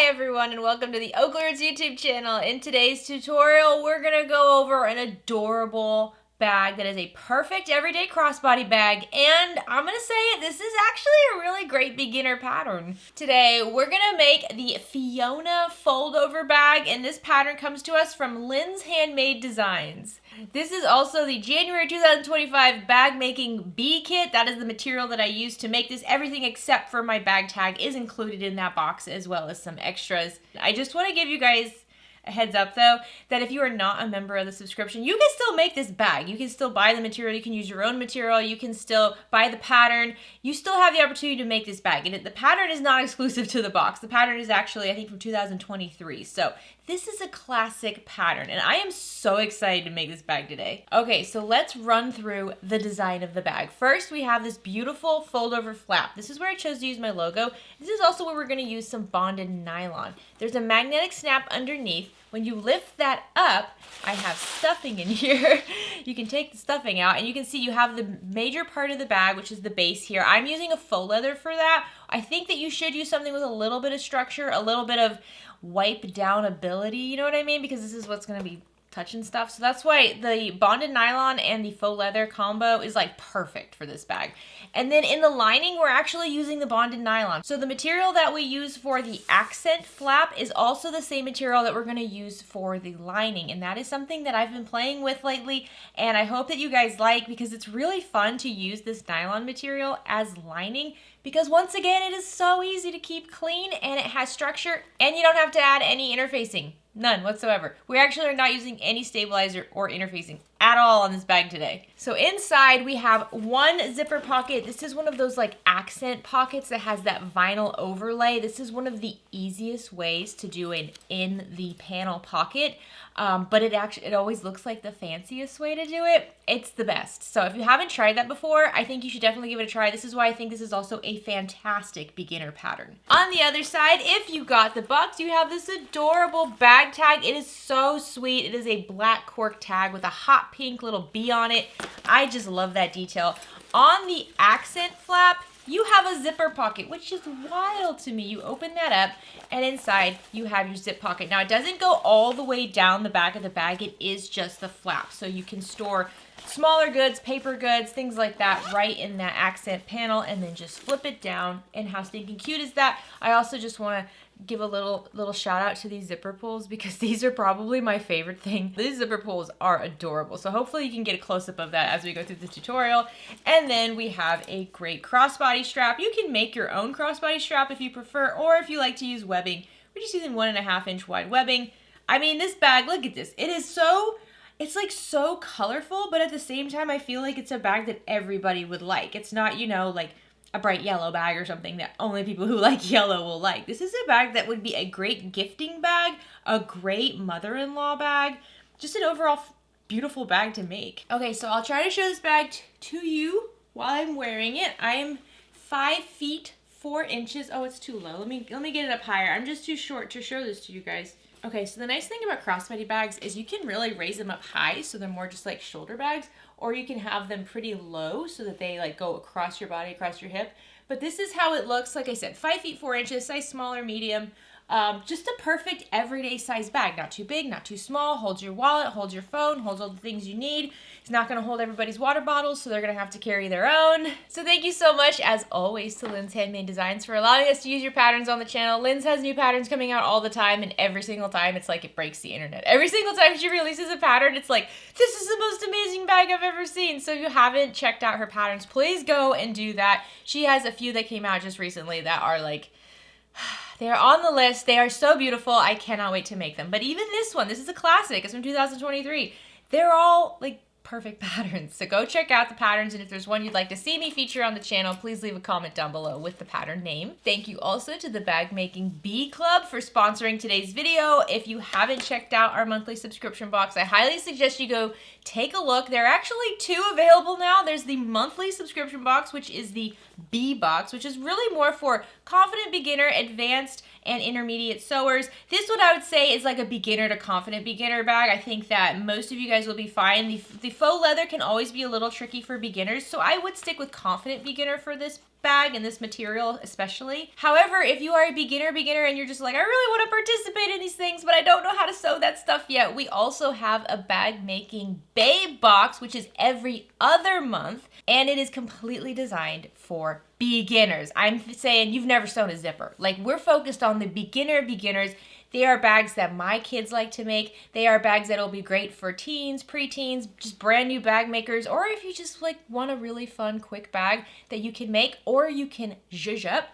everyone, and welcome to the OklaRoots YouTube channel. In today's tutorial, we're going to go over an adorable bag that is a perfect everyday crossbody bag, and I'm going to say it, this is actually a really great beginner pattern. Today, we're going to make the Fiona foldover bag, and this pattern comes to us from Linds Handmade Designs. This is also the January 2025 bag making bee kit. That is the material that I used to make this. Everything except for my bag tag is included in that box, as well as some extras. I just want to give you guys a heads up though, that if you are not a member of the subscription, you can still make this bag. You can still buy the material, you can use your own material, you can still buy the pattern. You still have the opportunity to make this bag. And the pattern is not exclusive to the box. The pattern is actually, I think, from 2023. So this is a classic pattern, and I am so excited to make this bag today. Okay, so let's run through the design of the bag. First, we have this beautiful fold-over flap. This is where I chose to use my logo. This is also where we're going to use some bonded nylon. There's a magnetic snap underneath. When you lift that up, I have stuffing in here. You can take the stuffing out, and you can see you have the major part of the bag, which is the base here. I'm using a faux leather for that. I think that you should use something with a little bit of structure, a little bit of wipe down ability, you know what I mean? Because this is what's going to be touching stuff. So that's why the bonded nylon and the faux leather combo is like perfect for this bag. And then in the lining, we're actually using the bonded nylon. So the material that we use for the accent flap is also the same material that we're going to use for the lining. And that is something that I've been playing with lately, and I hope that you guys like, because it's really fun to use this nylon material as lining, because once again, it is so easy to keep clean, and it has structure, and you don't have to add any interfacing. None whatsoever. We actually are not using any stabilizer or interfacing at all on this bag today. So inside we have one zipper pocket. This is one of those like accent pockets that has that vinyl overlay. This is one of the easiest ways to do an in the panel pocket, but it always looks like the fanciest way to do it. It's the best. So if you haven't tried that before, I think you should definitely give it a try. This is why I think this is also a fantastic beginner pattern. On the other side, if you got the box, you have this adorable bag tag. It is so sweet. It is a black cork tag with a hot pink little bee on it. I just love that detail. On the accent flap, you have a zipper pocket, which is wild to me. You open that up, and inside you have your zip pocket. Now, it doesn't go all the way down the back of the bag. It is just the flap. So you can store smaller goods, paper goods, things like that right in that accent panel, and then just flip it down. And how stinking cute is that? I also just want to give a little shout out to these zipper pulls, because these are probably my favorite thing. These zipper pulls are adorable. So hopefully you can get a close-up of that as we go through the tutorial. And then we have a great crossbody strap. You can make your own crossbody strap if you prefer, or if you like to use webbing. We're just using 1.5 inch wide webbing. I mean, this bag, look at this. It is so, it's like so colorful, but at the same time, I feel like it's a bag that everybody would like. It's not, you know, like a bright yellow bag or something that only people who like yellow will like. This is a bag that would be a great gifting bag, a great mother-in-law bag, just an overall beautiful bag to make. Okay, so I'll try to show this bag to you while I'm wearing it. I am 5 feet 4 inches. Oh, it's too low. Let me get it up higher. I'm just too short to show this to you guys. Okay, so the nice thing about crossbody bags is you can really raise them up high, so they're more just like shoulder bags, or you can have them pretty low so that they like go across your body, across your hip. But this is how it looks. Like I said, 5 feet 4 inches, size small or medium. Just a perfect everyday size bag. Not too big, not too small. Holds your wallet, holds your phone, holds all the things you need. It's not going to hold everybody's water bottles, so they're going to have to carry their own. So thank you so much, as always, to Linds Handmade Designs for allowing us to use your patterns on the channel. Linds has new patterns coming out all the time, and every single time it's like it breaks the internet. Every single time she releases a pattern, it's like, this is the most amazing bag I've ever seen. So if you haven't checked out her patterns, please go and do that. She has a few that came out just recently that are like, they're on the list. They are so beautiful. I cannot wait to make them. But even this one, this is a classic. It's from 2023. They're all like perfect patterns. So go check out the patterns, and if there's one you'd like to see me feature on the channel, please leave a comment down below with the pattern name. Thank you also to the Bag Making Bee Club for sponsoring today's video. If you haven't checked out our monthly subscription box, I highly suggest you go take a look. There are actually 2 available now. There's the monthly subscription box, which is the Bee box, which is really more for confident beginner, advanced, and intermediate sewers. This one I would say is like a beginner to confident beginner bag. I think that most of you guys will be fine. The faux leather can always be a little tricky for beginners, so I would stick with confident beginner for this bag and this material especially. However, if you are a beginner and you're just like, I really want to participate in these things, but I don't know how to sew that stuff yet, we also have a bag making babe box, which is every other month, and it is completely designed for beginners. I'm saying you've never sewn a zipper. Like, we're focused on the beginners. They are bags that my kids like to make. They are bags that will be great for teens, preteens, just brand new bag makers, or if you just like want a really fun, quick bag that you can make or you can zhuzh up.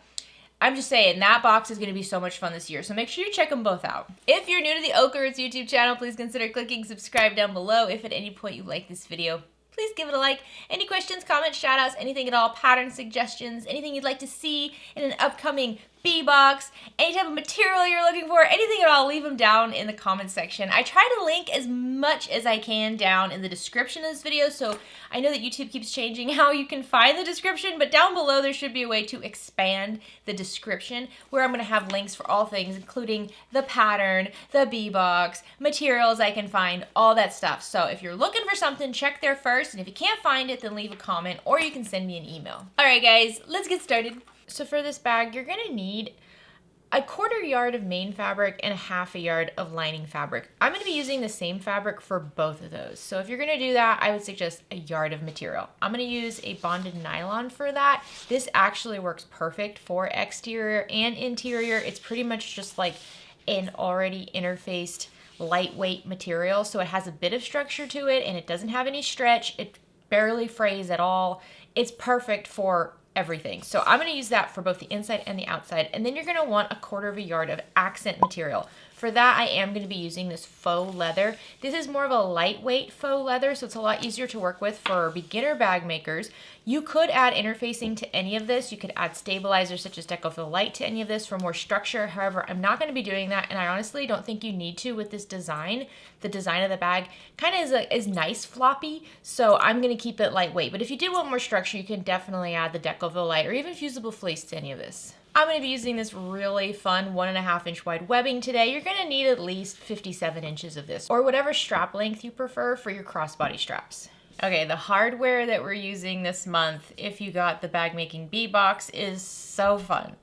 I'm just saying, that box is going to be so much fun this year, so make sure you check them both out. If you're new to the OklaRoots YouTube channel, please consider clicking subscribe down below. If at any point you like this video, please give it a like. Any questions, comments, shout-outs, anything at all, pattern suggestions, anything you'd like to see in an upcoming B-box, any type of material you're looking for, anything at all, leave them down in the comments section. I try to link as much as I can down in the description of this video, so I know that YouTube keeps changing how you can find the description, but down below there should be a way to expand the description where I'm going to have links for all things, including the pattern, the B-box, materials I can find, all that stuff. So if you're looking for something, check there first, and if you can't find it, then leave a comment, or you can send me an email. Alright guys, let's get started. So for this bag, you're going to need a 1/4 yard of main fabric and a 1/2 yard of lining fabric. I'm going to be using the same fabric for both of those. So if you're going to do that, I would suggest a yard of material. I'm going to use a bonded nylon for that. This actually works perfect for exterior and interior. It's pretty much just like an already interfaced lightweight material. So it has a bit of structure to it and it doesn't have any stretch. It barely frays at all. It's perfect for everything. So I'm going to use that for both the inside and the outside. And then you're going to want a 1/4 yard of accent material. For that, I am going to be using this faux leather. This is more of a lightweight faux leather, so it's a lot easier to work with for beginner bag makers. You could add interfacing to any of this. You could add stabilizers such as Decofil Light to any of this for more structure. However, I'm not going to be doing that, and I honestly don't think you need to with this design. The design of the bag kind of is nice floppy, so I'm going to keep it lightweight. But if you do want more structure, you can definitely add the Decofil Light or even fusible fleece to any of this. I'm going to be using this really fun 1.5 inch wide webbing today. You're going to need at least 57 inches of this, or whatever strap length you prefer for your crossbody straps. Okay, the hardware that we're using this month, if you got the bag making B box, is so fun.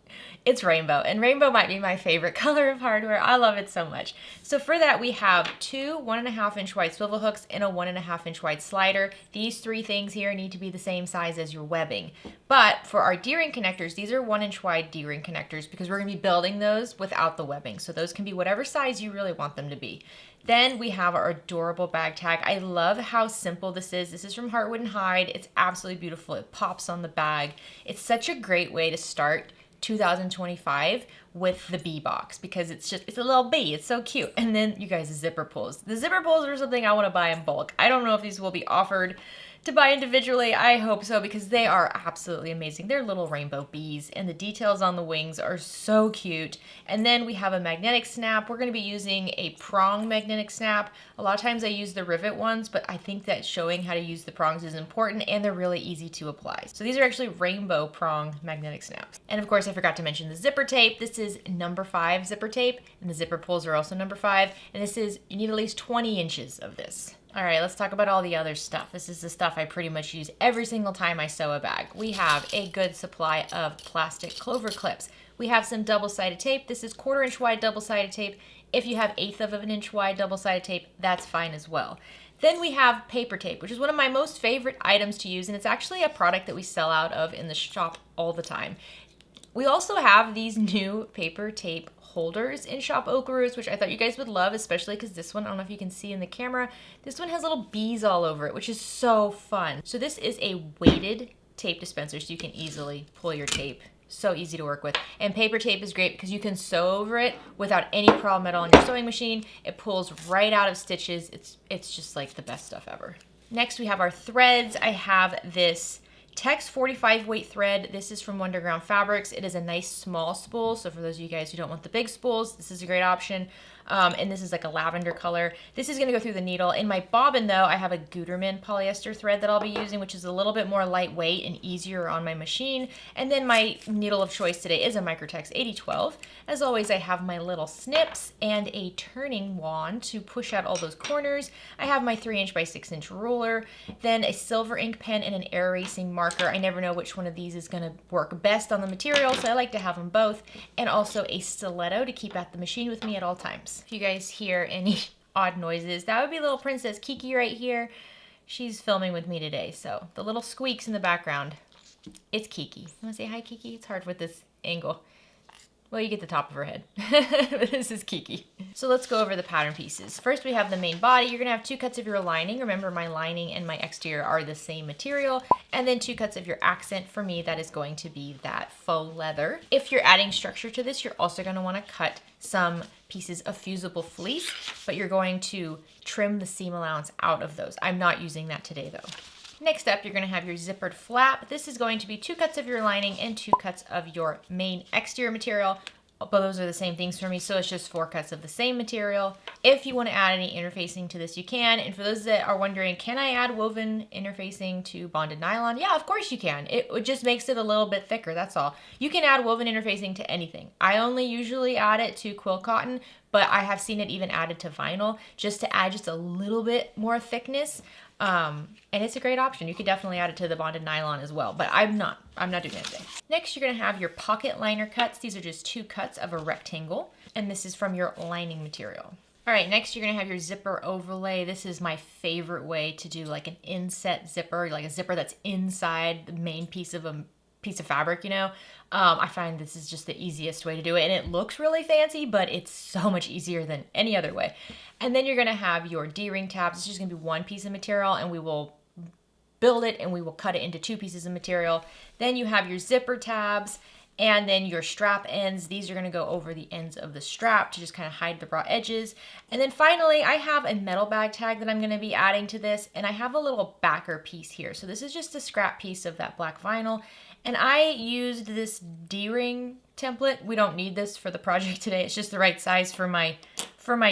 It's rainbow, and rainbow might be my favorite color of hardware. I love it so much. So for that, we have two 1.5 inch wide swivel hooks and a 1.5 inch wide slider. These three things here need to be the same size as your webbing. But for our D-ring connectors, these are 1 inch wide D-ring connectors because we're going to be building those without the webbing. So those can be whatever size you really want them to be. Then we have our adorable bag tag. I love how simple this is. This is from Heartwood and Hide. It's absolutely beautiful. It pops on the bag. It's such a great way to start 2025 with the B box because it's a little B. It's so cute. And then you guys, the zipper pulls. The zipper pulls are something I want to buy in bulk. I don't know if these will be offered to buy individually. I hope so because they are absolutely amazing. They're little rainbow bees and the details on the wings are so cute. And then we have a magnetic snap. We're going to be using a prong magnetic snap. A lot of times I use the rivet ones, but I think that showing how to use the prongs is important and they're really easy to apply. So these are actually rainbow prong magnetic snaps. And of course I forgot to mention the zipper tape. This is number 5 zipper tape and the zipper pulls are also number 5. And this is, you need at least 20 inches of this. All right, let's talk about all the other stuff. This is the stuff I pretty much use every single time I sew a bag. We have a good supply of plastic clover clips. We have some double-sided tape. This is 1/4 inch wide double-sided tape. If you have 1/8 of an inch wide double-sided tape, that's fine as well. Then we have paper tape, which is one of my most favorite items to use, and it's actually a product that we sell out of in the shop all the time. We also have these new paper tape holders in Shop OklaRoots, which I thought you guys would love, especially because this one, I don't know if you can see in the camera, this one has little bees all over it, which is so fun. So this is a weighted tape dispenser, so you can easily pull your tape. So easy to work with. And paper tape is great because you can sew over it without any problem at all on your sewing machine. It pulls right out of stitches. It's just like the best stuff ever. Next we have our threads. I have this Tex 45 weight thread. This is from Wonderground Fabrics. It is a nice small spool, so for those of you guys who don't want the big spools, this is a great option. And this is like a lavender color. This is gonna go through the needle. In my bobbin though, I have a Gutermann polyester thread that I'll be using, which is a little bit more lightweight and easier on my machine. And then my needle of choice today is a Microtex 8012. As always, I have my little snips and a turning wand to push out all those corners. I have my 3" by 6" ruler, then a silver ink pen and an air erasing marker marker. I never know which one of these is gonna work best on the material, so I like to have them both. And also a stiletto to keep at the machine with me at all times. If you guys hear any odd noises, that would be little Princess Kiki right here. She's filming with me today, so the little squeaks in the background, it's Kiki. You wanna say hi, Kiki? It's hard with this angle. Well, you get the top of her head. But this is Kiki. So let's go over the pattern pieces. First, we have the main body. You're gonna have 2 cuts of your lining. Remember, my lining and my exterior are the same material. And then 2 cuts of your accent. For me, that is going to be that faux leather. If you're adding structure to this, you're also gonna wanna cut some pieces of fusible fleece, but you're going to trim the seam allowance out of those. I'm not using that today though. Next up, you're gonna have your zippered flap. This is going to be 2 cuts of your lining and 2 cuts of your main exterior material. But those are the same things for me, so it's just 4 cuts of the same material. If you wanna add any interfacing to this, you can. And for those that are wondering, can I add woven interfacing to bonded nylon? Yeah, of course you can. It just makes it a little bit thicker, that's all. You can add woven interfacing to anything. I only usually add it to quill cotton, but I have seen it even added to vinyl just to add just a little bit more thickness. And it's a great option. You could definitely add it to the bonded nylon as well, but I'm not doing that today. Next, you're gonna have your pocket liner cuts. These are just 2 cuts of a rectangle, and this is from your lining material. All right, next you're gonna have your zipper overlay. This is my favorite way to do like an inset zipper, like a zipper that's inside the main piece of fabric, you know. I find this is just the easiest way to do it, and it looks really fancy, but it's so much easier than any other way. And then you're gonna have your D-ring tabs. It's just gonna be 1 piece of material, and we will build it and we will cut it into 2 pieces of material. Then you have your zipper tabs, and then your strap ends. These are gonna go over the ends of the strap to just kind of hide the raw edges. And then finally, I have a metal bag tag that I'm gonna be adding to this, and I have a little backer piece here. So this is just a scrap piece of that black vinyl. And I used this D-ring template. We don't need this for the project today. It's just the right size for my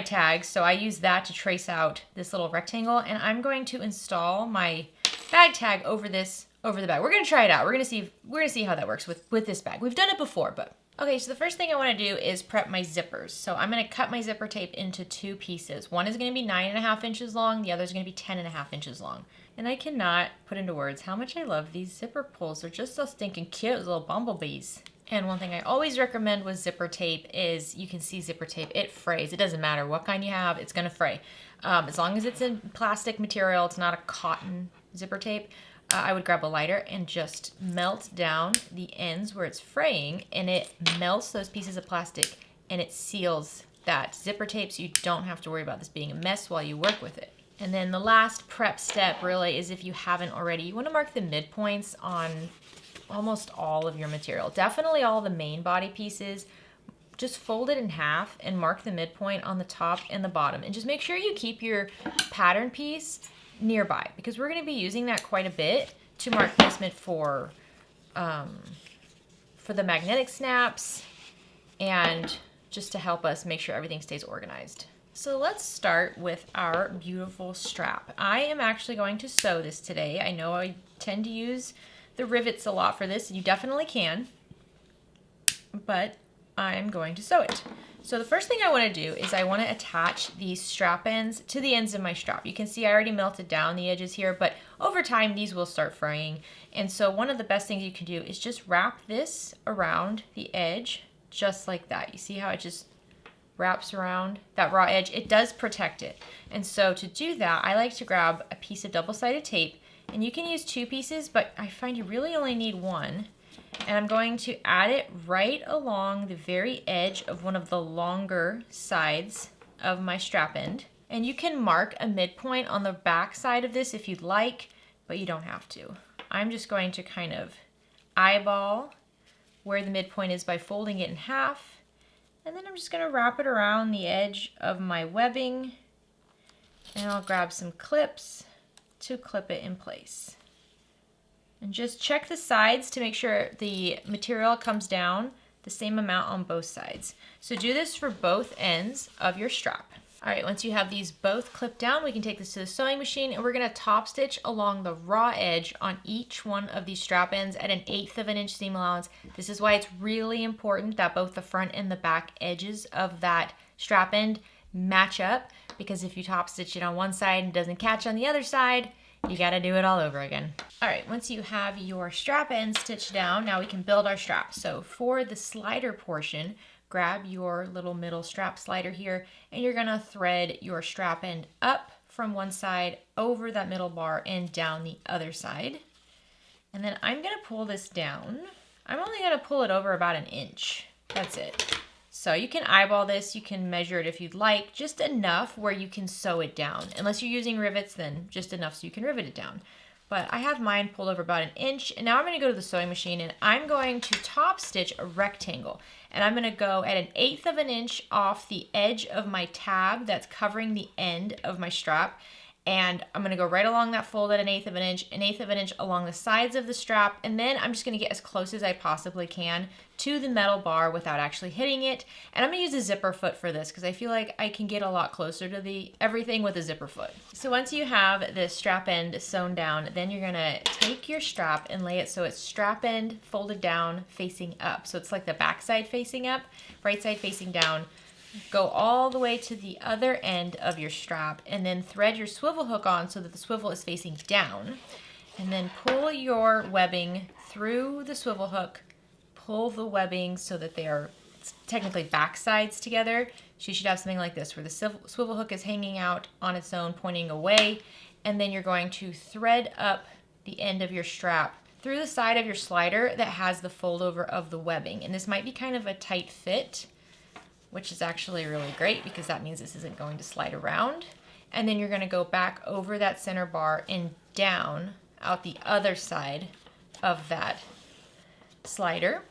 tags. So I use that to trace out this little rectangle, and I'm going to install my bag tag over the bag. We're gonna try it out. We're gonna see how that works with this bag. We've done it before, but. Okay, so the first thing I wanna do is prep my zippers. So I'm gonna cut my zipper tape into 2 pieces. One is gonna be 9.5 inches long, the other is gonna be 10.5 inches long. And I cannot put into words how much I love these zipper pulls. They're just so stinking cute, little bumblebees. And one thing I always recommend with zipper tape is, you can see zipper tape, it frays. It doesn't matter what kind you have, it's gonna fray. As long as it's in plastic material, it's not a cotton zipper tape, I would grab a lighter and just melt down the ends where it's fraying, and it melts those pieces of plastic and it seals that zipper tape, so you don't have to worry about this being a mess while you work with it. And then the last prep step really is, if you haven't already, you wanna mark the midpoints on almost all of your material. Definitely all the main body pieces. Just fold it in half and mark the midpoint on the top and the bottom. And just make sure you keep your pattern piece nearby, because we're gonna be using that quite a bit to mark placement for the magnetic snaps, and just to help us make sure everything stays organized. So let's start with our beautiful strap. I am actually going to sew this today. I know I tend to use the rivets a lot for this, and you definitely can, but I'm going to sew it. So the first thing I want to do is I want to attach these strap ends to the ends of my strap. You can see I already melted down the edges here, but over time these will start fraying. And so one of the best things you can do is just wrap this around the edge, just like that. You see how it just wraps around that raw edge? It does protect it. And so to do that, I like to grab a piece of double-sided tape, and you can use 2 pieces, but I find you really only need 1. And I'm going to add it right along the very edge of one of the longer sides of my strap end. And you can mark a midpoint on the back side of this if you'd like, but you don't have to. I'm just going to kind of eyeball where the midpoint is by folding it in half. And then I'm just gonna wrap it around the edge of my webbing, and I'll grab some clips to clip it in place. And just check the sides to make sure the material comes down the same amount on both sides. So do this for both ends of your strap. All right, once you have these both clipped down, we can take this to the sewing machine, and we're gonna top stitch along the raw edge on each one of these strap ends at 1/8 of an inch seam allowance. This is why it's really important that both the front and the back edges of that strap end match up, because if you top stitch it on one side and it doesn't catch on the other side, you gotta do it all over again. All right, once you have your strap end stitched down, now we can build our strap. So for the slider portion, grab your little middle strap slider here, and you're gonna thread your strap end up from one side over that middle bar and down the other side. And then I'm gonna pull this down. I'm only gonna pull it over about 1 inch. That's it. So you can eyeball this, you can measure it if you'd like, just enough where you can sew it down. Unless you're using rivets, then just enough so you can rivet it down. But I have mine pulled over about 1 inch, and now I'm gonna go to the sewing machine and I'm going to top stitch a rectangle. And I'm gonna go at 1/8 of an inch off the edge of my tab that's covering the end of my strap. And I'm gonna go right along that fold at 1/8 of an inch, 1/8 of an inch along the sides of the strap, and then I'm just gonna get as close as I possibly can to the metal bar without actually hitting it. And I'm gonna use a zipper foot for this because I feel like I can get a lot closer to everything with a zipper foot. So once you have the strap end sewn down, then you're gonna take your strap and lay it so it's strap end folded down facing up. So it's like the back side facing up, right side facing down. Go all the way to the other end of your strap and then thread your swivel hook on so that the swivel is facing down. And then pull your webbing through the swivel hook, pull the webbing so that they are technically back sides together. So you should have something like this where the swivel hook is hanging out on its own, pointing away. And then you're going to thread up the end of your strap through the side of your slider that has the fold over of the webbing. And this might be kind of a tight fit, which is actually really great because that means this isn't going to slide around. And then you're gonna go back over that center bar and down out the other side of that slider.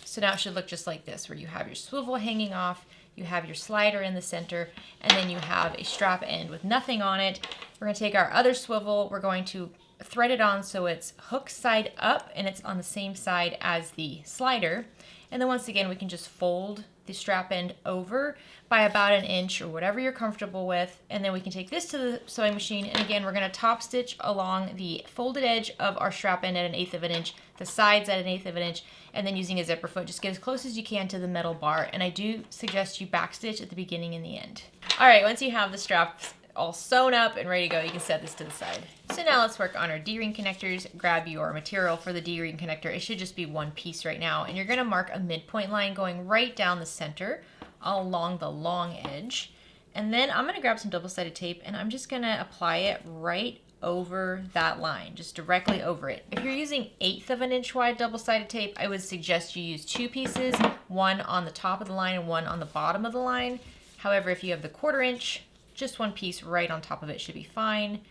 So now it should look just like this, where you have your swivel hanging off, you have your slider in the center, and then you have a strap end with nothing on it. We're gonna take our other swivel, we're going to thread it on so it's hook side up and it's on the same side as the slider. And then once again, we can just fold the strap end over by about 1 inch or whatever you're comfortable with. And then we can take this to the sewing machine. And again, we're gonna top stitch along the folded edge of our strap end at 1/8 of an inch, the sides at 1/8 of an inch, and then using a zipper foot, just get as close as you can to the metal bar. And I do suggest you backstitch at the beginning and the end. All right, once you have the straps all sewn up and ready to go, you can set this to the side. So now let's work on our D-ring connectors. Grab your material for the D-ring connector. It should just be one piece right now. And you're gonna mark a midpoint line going right down the center along the long edge. And then I'm gonna grab some double-sided tape and I'm just gonna apply it right over that line, just directly over it. If you're using 1/8 of an inch wide double-sided tape, I would suggest you use 2 pieces, one on the top of the line and one on the bottom of the line. However, if you have the 1/4 inch, just one piece right on top of it should be fine.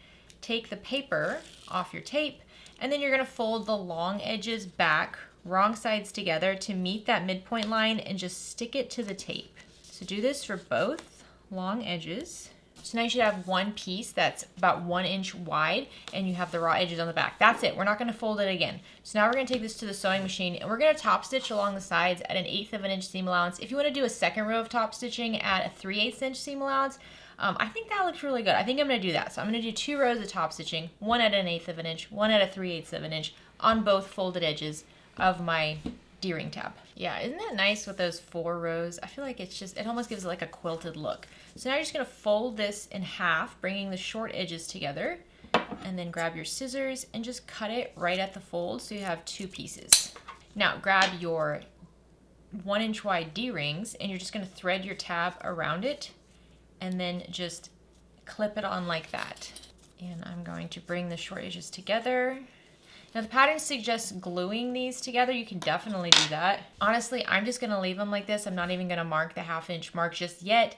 Take the paper off your tape, and then you're gonna fold the long edges back, wrong sides together to meet that midpoint line and just stick it to the tape. So do this for both long edges. So now you should have one piece that's about 1 inch wide and you have the raw edges on the back. That's it, we're not gonna fold it again. So now we're gonna take this to the sewing machine and we're gonna top stitch along the sides at 1/8 of an inch seam allowance. If you wanna do a second row of top stitching at a 3/8 inch seam allowance, I think that looks really good. I think I'm gonna do that. So I'm gonna do 2 rows of top stitching, one at 1/8 of an inch, one at a 3/8 of an inch on both folded edges of my D-ring tab. Yeah, isn't that nice with those 4 rows? I feel like it almost gives it like a quilted look. So now you're just gonna fold this in half, bringing the short edges together, and then grab your scissors and just cut it right at the fold so you have 2 pieces. Now grab your 1 inch wide D-rings and you're just gonna thread your tab around it and then just clip it on like that. And I'm going to bring the short edges together. Now the pattern suggests gluing these together. You can definitely do that. Honestly, I'm just gonna leave them like this. I'm not even gonna mark the 1/2 inch mark just yet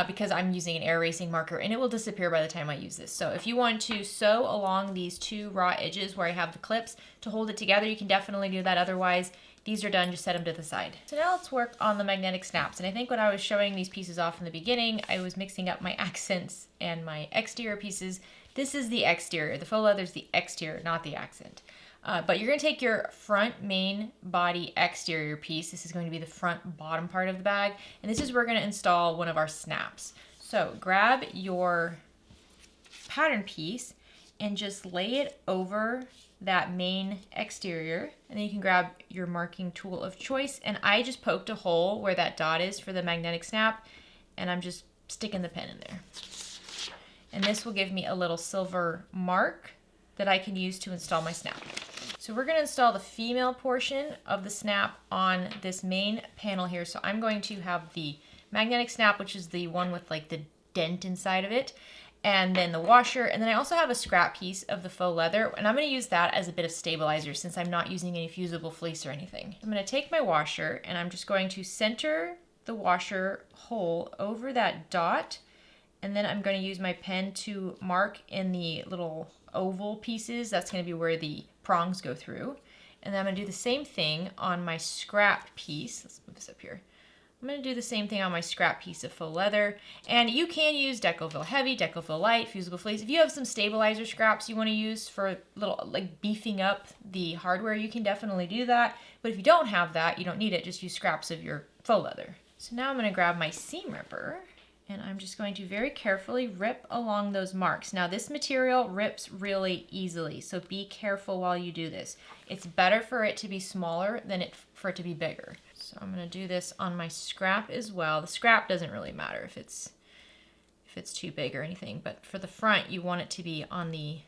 because I'm using an air erasing marker and it will disappear by the time I use this. So if you want to sew along these 2 raw edges where I have the clips to hold it together, you can definitely do that. Otherwise, these are done, just set them to the side. So now let's work on the magnetic snaps. And I think when I was showing these pieces off in the beginning, I was mixing up my accents and my exterior pieces. This is the exterior. The faux leather is the exterior, not the accent. But you're gonna take your front main body exterior piece. This is going to be the front bottom part of the bag. And this is where we're gonna install one of our snaps. So grab your pattern piece and just lay it over that main exterior, and then you can grab your marking tool of choice, and I just poked a hole where that dot is for the magnetic snap, and I'm just sticking the pen in there. And this will give me a little silver mark that I can use to install my snap. So we're going to install the female portion of the snap on this main panel here. So I'm going to have the magnetic snap, which is the one with like the dent inside of it, and then the washer, and then I also have a scrap piece of the faux leather, and I'm going to use that as a bit of stabilizer since I'm not using any fusible fleece or anything. I'm going to take my washer and I'm just going to center the washer hole over that dot, and then I'm going to use my pen to mark in the little oval pieces. That's going to be where the prongs go through. And then I'm going to do the same thing on my scrap piece. Let's move this up here. I'm going to do the same thing on my scrap piece of faux leather. And you can use Decovil Heavy, Decovil Light, fusible fleece. If you have some stabilizer scraps you want to use for little like beefing up the hardware, you can definitely do that. But if you don't have that, you don't need it. Just use scraps of your faux leather. So now I'm going to grab my seam ripper and I'm just going to very carefully rip along those marks. Now this material rips really easily, so be careful while you do this. It's better for it to be smaller than for it to be bigger. So I'm going to do this on my scrap as well. The scrap doesn't really matter if it's too big or anything, but for the front you want it to be on the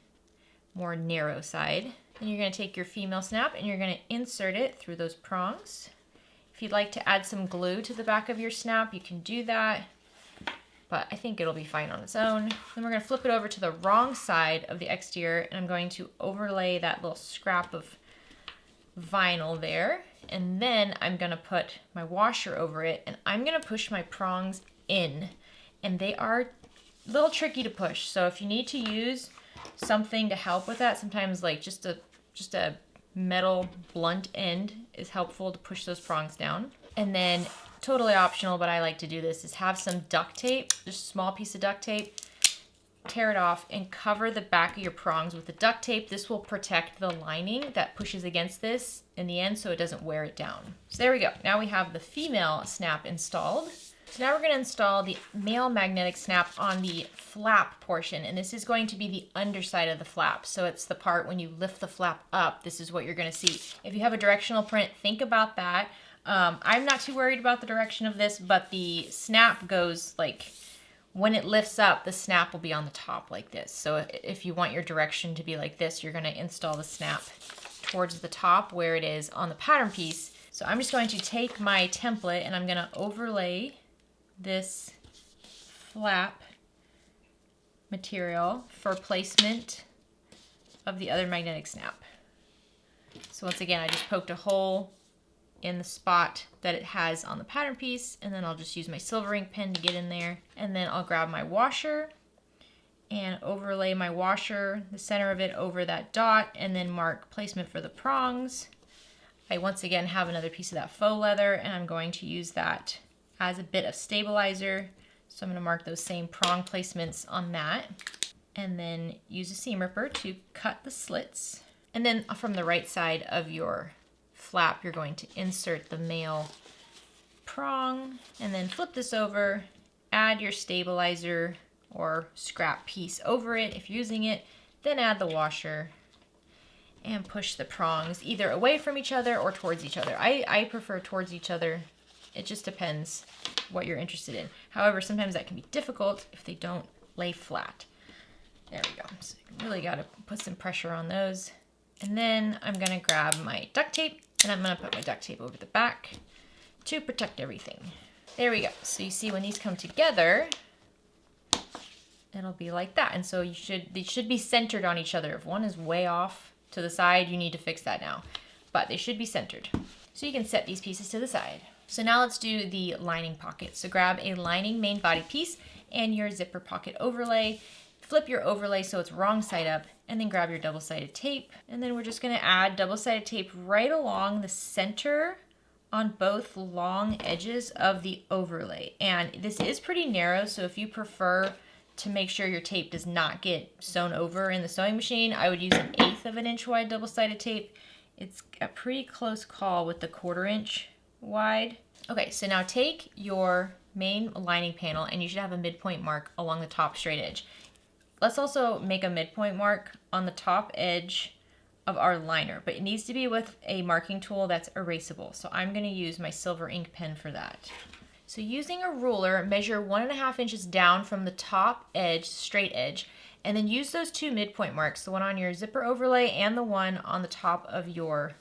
more narrow side. Then you're going to take your female snap and you're going to insert it through those prongs. If you'd like to add some glue to the back of your snap, you can do that, but I think it'll be fine on its own. Then we're going to flip it over to the wrong side of the exterior, and I'm going to overlay that little scrap of vinyl there, and then I'm going to put my washer over it, and I'm going to push my prongs in, and they are a little tricky to push, so if you need to use something to help with that, sometimes like just a metal blunt end is helpful to push those prongs down. And then totally optional, but I like to do this, is have some duct tape, just a small piece of duct tape, tear it off and cover the back of your prongs with the duct tape. This will protect the lining that pushes against this in the end so it doesn't wear it down. So there we go. Now we have the female snap installed. So now we're going to install the male magnetic snap on the flap portion, and this is going to be the underside of the flap. So it's the part when you lift the flap up, this is what you're going to see. If you have a directional print, think about that. I'm not too worried about the direction of this, but the snap goes like, when it lifts up, the snap will be on the top like this. So if you want your direction to be like this, you're going to install the snap towards the top where it is on the pattern piece. So I'm just going to take my template and I'm going to overlay this flap material for placement of the other magnetic snap. So once again, I just poked a hole in the spot that it has on the pattern piece, and then I'll just use my silver ink pen to get in there, and then I'll grab my washer and overlay my washer, the center of it, over that dot, and then mark placement for the prongs. I once again have another piece of that faux leather, and I'm going to use that as a bit of stabilizer. So I'm going to mark those same prong placements on that, and then use a seam ripper to cut the slits. And then from the right side of your flap, you're going to insert the male prong, and then flip this over, add your stabilizer or scrap piece over it if you're using it, then add the washer, and push the prongs either away from each other or towards each other. I prefer towards each other. It just depends what you're interested in. However, sometimes that can be difficult if they don't lay flat. There we go. So you really got to put some pressure on those. And then I'm going to grab my duct tape, and I'm going to put my duct tape over the back to protect everything. There we go. So you see when these come together, it'll be like that. And so they should be centered on each other. If one is way off to the side, you need to fix that now. But they should be centered. So you can set these pieces to the side. So now let's do the lining pocket. So grab a lining main body piece and your zipper pocket overlay. Flip your overlay so it's wrong side up, and then grab your double-sided tape. And then we're just going to add double-sided tape right along the center on both long edges of the overlay. And this is pretty narrow, so if you prefer to make sure your tape does not get sewn over in the sewing machine, I would use 1/8 of an inch wide double-sided tape. It's a pretty close call with the 1/4 inch wide. Okay, so now take your main lining panel, and you should have a midpoint mark along the top straight edge. Let's also make a midpoint mark on the top edge of our liner, but it needs to be with a marking tool that's erasable. So I'm going to use my silver ink pen for that. So using a ruler, measure 1.5 inches down from the top edge, straight edge, and then use those two midpoint marks, the one on your zipper overlay and the one on the top of your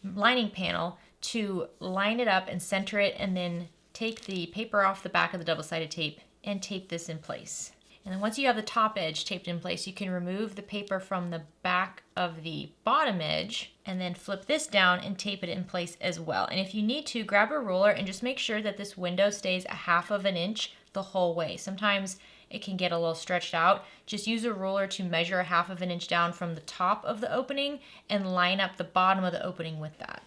lining panel, to line it up and center it, and then take the paper off the back of the double-sided tape and tape this in place. And then once you have the top edge taped in place, you can remove the paper from the back of the bottom edge and then flip this down and tape it in place as well. And if you need to, grab a ruler and just make sure that this window stays 1/2 inch the whole way. Sometimes it can get a little stretched out. Just use a ruler to measure 1/2 inch down from the top of the opening and line up the bottom of the opening with that.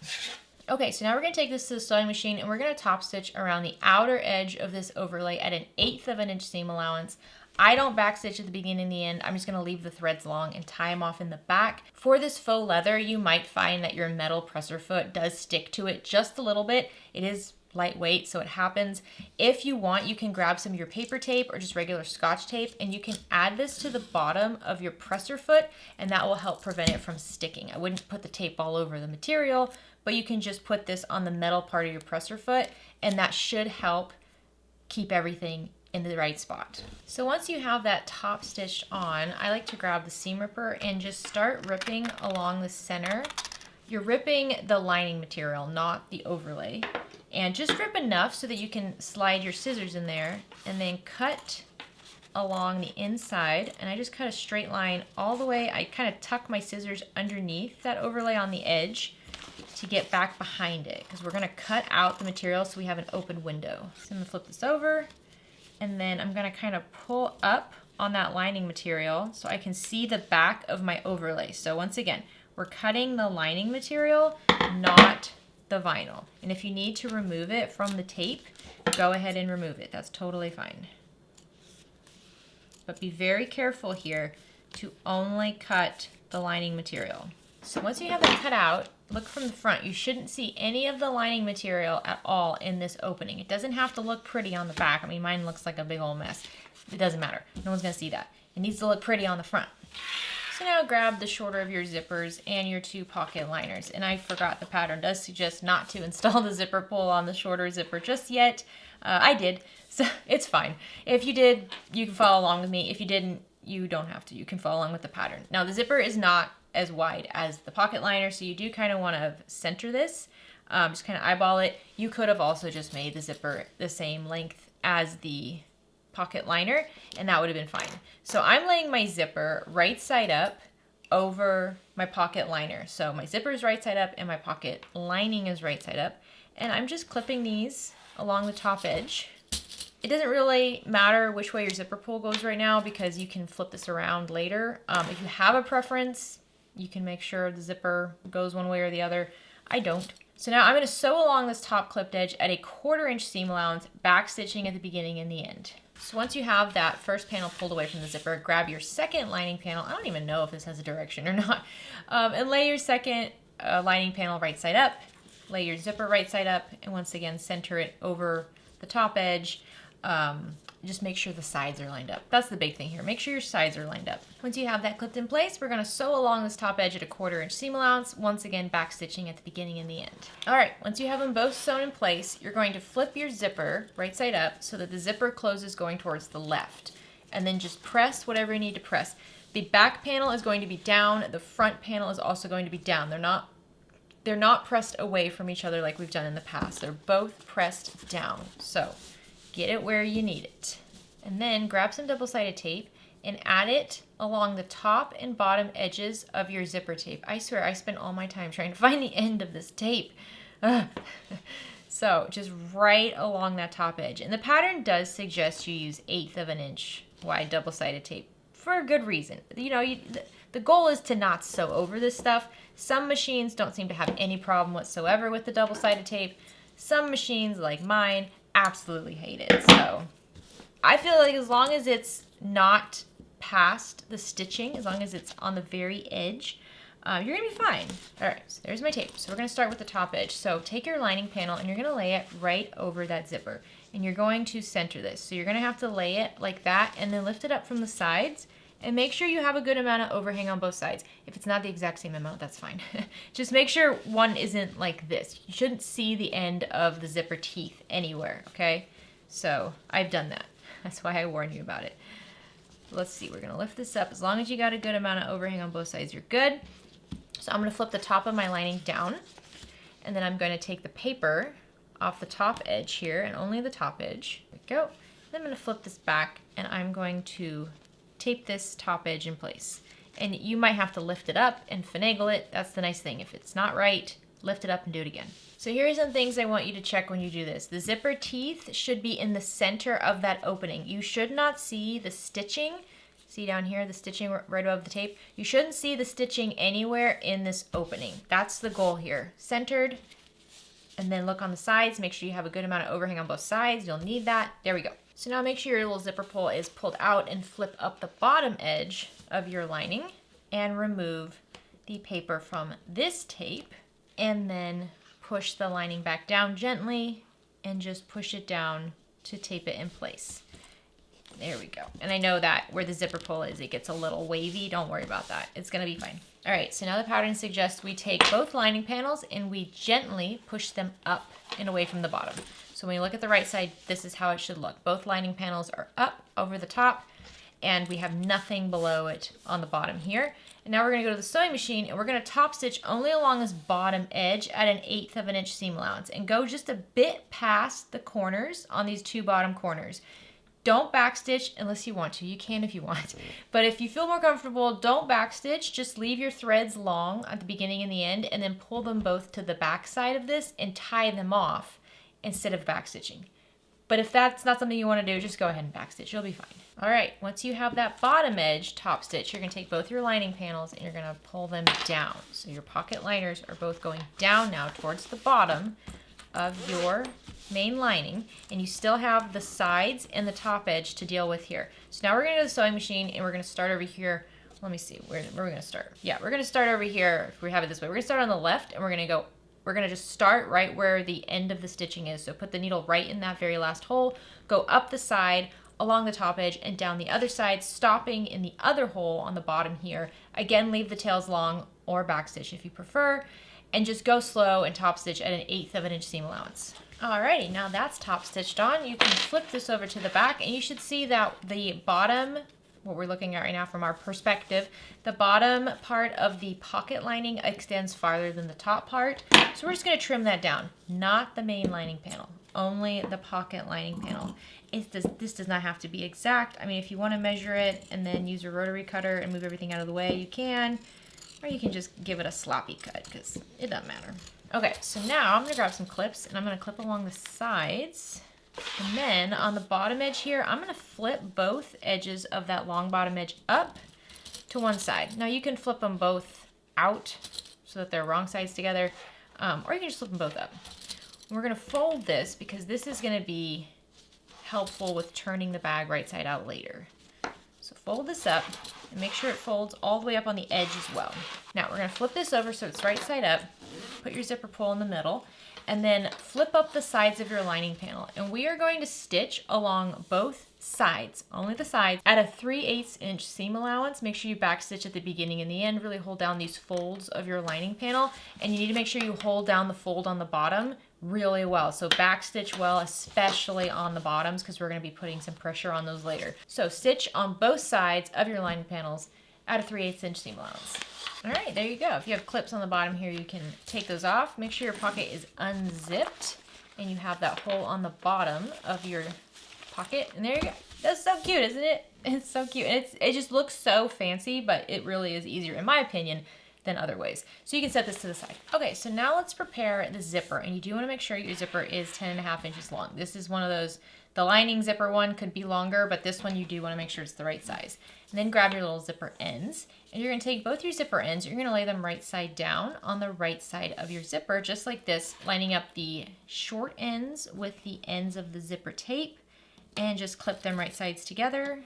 Okay, so now we're gonna take this to the sewing machine and we're gonna top stitch around the outer edge of this overlay at 1/8 inch seam allowance. I don't backstitch at the beginning and the end. I'm just gonna leave the threads long and tie them off in the back. For this faux leather, you might find that your metal presser foot does stick to it just a little bit. It is lightweight, so it happens. If you want, you can grab some of your paper tape or just regular Scotch tape, and you can add this to the bottom of your presser foot, and that will help prevent it from sticking. I wouldn't put the tape all over the material, but you can just put this on the metal part of your presser foot, and that should help keep everything in the right spot. So once you have that top stitched on, I like to grab the seam ripper and just start ripping along the center. You're ripping the lining material, not the overlay. And just rip enough so that you can slide your scissors in there and then cut along the inside. And I just cut a straight line all the way. I kind of tuck my scissors underneath that overlay on the edge to get back behind it, because we're gonna cut out the material so we have an open window. So I'm gonna flip this over, and then I'm gonna kind of pull up on that lining material so I can see the back of my overlay. So once again, we're cutting the lining material, not the vinyl. And if you need to remove it from the tape, go ahead and remove it. That's totally fine. But be very careful here to only cut the lining material. So once you have it cut out, look from the front. You shouldn't see any of the lining material at all in this opening. It doesn't have to look pretty on the back. I mean, mine looks like a big old mess. It doesn't matter. No one's gonna see that. It needs to look pretty on the front. So now grab the shorter of your zippers and your 2 pocket liners. And I forgot, the pattern does suggest not to install the zipper pull on the shorter zipper just yet. I did, so it's fine. If you did, you can follow along with me. If you didn't, you don't have to. You can follow along with the pattern. Now the zipper is not as wide as the pocket liner, so you do kind of want to center this. Just kind of eyeball it. You could have also just made the zipper the same length as the pocket liner, and that would have been fine. So I'm laying my zipper right side up over my pocket liner. So my zipper is right side up and my pocket lining is right side up. And I'm just clipping these along the top edge. It doesn't really matter which way your zipper pull goes right now, because you can flip this around later. If you have a preference, you can make sure the zipper goes one way or the other. I don't. So now I'm going to sew along this top clipped edge at 1/4 inch seam allowance, back stitching at the beginning and the end. So once you have that first panel pulled away from the zipper, grab your second lining panel. I don't even know if this has a direction or not. And lay your second lining panel right side up. Lay your zipper right side up, and once again center it over the top edge. Just make sure the sides are lined up. That's the big thing here. Make sure your sides are lined up. Once you have that clipped in place, we're going to sew along this top edge at 1/4 inch seam allowance, once again back stitching at the beginning and the end. All right, once you have them both sewn in place, you're going to flip your zipper right side up so that the zipper closes going towards the left, and then just press whatever you need to press. The back panel is going to be down. The front panel is also going to be down. They're not pressed away from each other like we've done in the past. They're both pressed down. So get it where you need it. And then grab some double-sided tape and add it along the top and bottom edges of your zipper tape. I swear, I spent all my time trying to find the end of this tape. So just right along that top edge. And the pattern does suggest you use 1/8 inch wide double-sided tape for a good reason. You know, the goal is to not sew over this stuff. Some machines don't seem to have any problem whatsoever with the double-sided tape. Some machines, like mine, absolutely hate it. So I feel like as long as it's not past the stitching, as long as it's on the very edge, you're gonna be fine. All right, so there's my tape. So we're gonna start with the top edge. So take your lining panel and you're gonna lay it right over that zipper, and you're going to center this. So you're gonna have to lay it like that and then lift it up from the sides And make sure you have a good amount of overhang on both sides. If it's not the exact same amount, that's fine. Just make sure one isn't like this. You shouldn't see the end of the zipper teeth anywhere, okay? So I've done that. That's why I warned you about it. Let's see, we're gonna lift this up. As long as you got a good amount of overhang on both sides, you're good. So I'm gonna flip the top of my lining down, and then I'm gonna take the paper off the top edge here, and only the top edge. There we go. Then I'm gonna flip this back, and I'm going to tape this top edge in place. And you might have to lift it up and finagle it. That's the nice thing. If it's not right, lift it up and do it again. So here are some things I want you to check when you do this. The zipper teeth should be in the center of that opening. You should not see the stitching. See down here, the stitching right above the tape? You shouldn't see the stitching anywhere in this opening. That's the goal here. Centered, and then look on the sides. Make sure you have a good amount of overhang on both sides. You'll need that. There we go. So now make sure your little zipper pull is pulled out and flip up the bottom edge of your lining and remove the paper from this tape, and then push the lining back down gently and just push it down to tape it in place. There we go. And I know that where the zipper pull is, it gets a little wavy. Don't worry about that. It's gonna be fine. All right, so now the pattern suggests we take both lining panels and we gently push them up and away from the bottom. So when you look at the right side, this is how it should look. Both lining panels are up over the top, and we have nothing below it on the bottom here. And now we're gonna go to the sewing machine, and we're gonna top stitch only along this bottom edge at 1/8 of an inch seam allowance, and go just a bit past the corners on these two bottom corners. Don't backstitch unless you want to. You can if you want. But if you feel more comfortable, don't backstitch. Just leave your threads long at the beginning and the end, and then pull them both to the back side of this and tie them off instead of backstitching. But if that's not something you want to do, just go ahead and backstitch. You'll be fine. All right, once you have that bottom edge top stitch, you're gonna take both your lining panels and you're gonna pull them down. So your pocket liners are both going down now towards the bottom of your main lining, and you still have the sides and the top edge to deal with here. So now we're gonna go to the sewing machine, and we're gonna start over here. Let me see, where are we gonna start? Yeah, we're gonna start over here, if we have it this way. We're gonna start on the left, and we're gonna just start right where the end of the stitching is. So put the needle right in that very last hole, go up the side, along the top edge, and down the other side, stopping in the other hole on the bottom here. Again, leave the tails long or backstitch if you prefer, and just go slow and top stitch at 1/8 of an inch seam allowance. Alrighty, now that's top stitched on. You can flip this over to the back, and you should see that the bottom, what we're looking at right now from our perspective, the bottom part of the pocket lining extends farther than the top part. So we're just gonna trim that down, not the main lining panel, only the pocket lining panel. This does not have to be exact. I mean, if you wanna measure it and then use a rotary cutter and move everything out of the way, you can, or you can just give it a sloppy cut, because it doesn't matter. Okay, so now I'm gonna grab some clips, and I'm gonna clip along the sides. And then on the bottom edge here, I'm gonna flip both edges of that long bottom edge up to one side. Now you can flip them both out so that they're wrong sides together, or you can just flip them both up. And we're gonna fold this because this is gonna be helpful with turning the bag right side out later. So fold this up and make sure it folds all the way up on the edge as well. Now we're gonna flip this over so it's right side up, put your zipper pull in the middle, and then flip up the sides of your lining panel. And we are going to stitch along both sides, only the sides, at a 3/8 inch seam allowance. Make sure you backstitch at the beginning and the end. Really hold down these folds of your lining panel, and you need to make sure you hold down the fold on the bottom really well. So backstitch well, especially on the bottoms, because we're going to be putting some pressure on those later. So stitch on both sides of your lining panels at a 3/8 inch seam allowance. All right, there you go. If you have clips on the bottom here, you can take those off. Make sure your pocket is unzipped and you have that hole on the bottom of your pocket. And there you go. That's so cute, isn't it? It's so cute. And it just looks so fancy, but it really is easier, in my opinion, than other ways. So you can set this to the side. Okay, so now let's prepare the zipper. And you do want to make sure your zipper is 10.5 inches long. This is one of those, the lining zipper one could be longer, but this one you do want to make sure it's the right size. And then grab your little zipper ends. And you're going to take both your zipper ends, you're going to lay them right side down on the right side of your zipper, just like this, lining up the short ends with the ends of the zipper tape, and just clip them right sides together.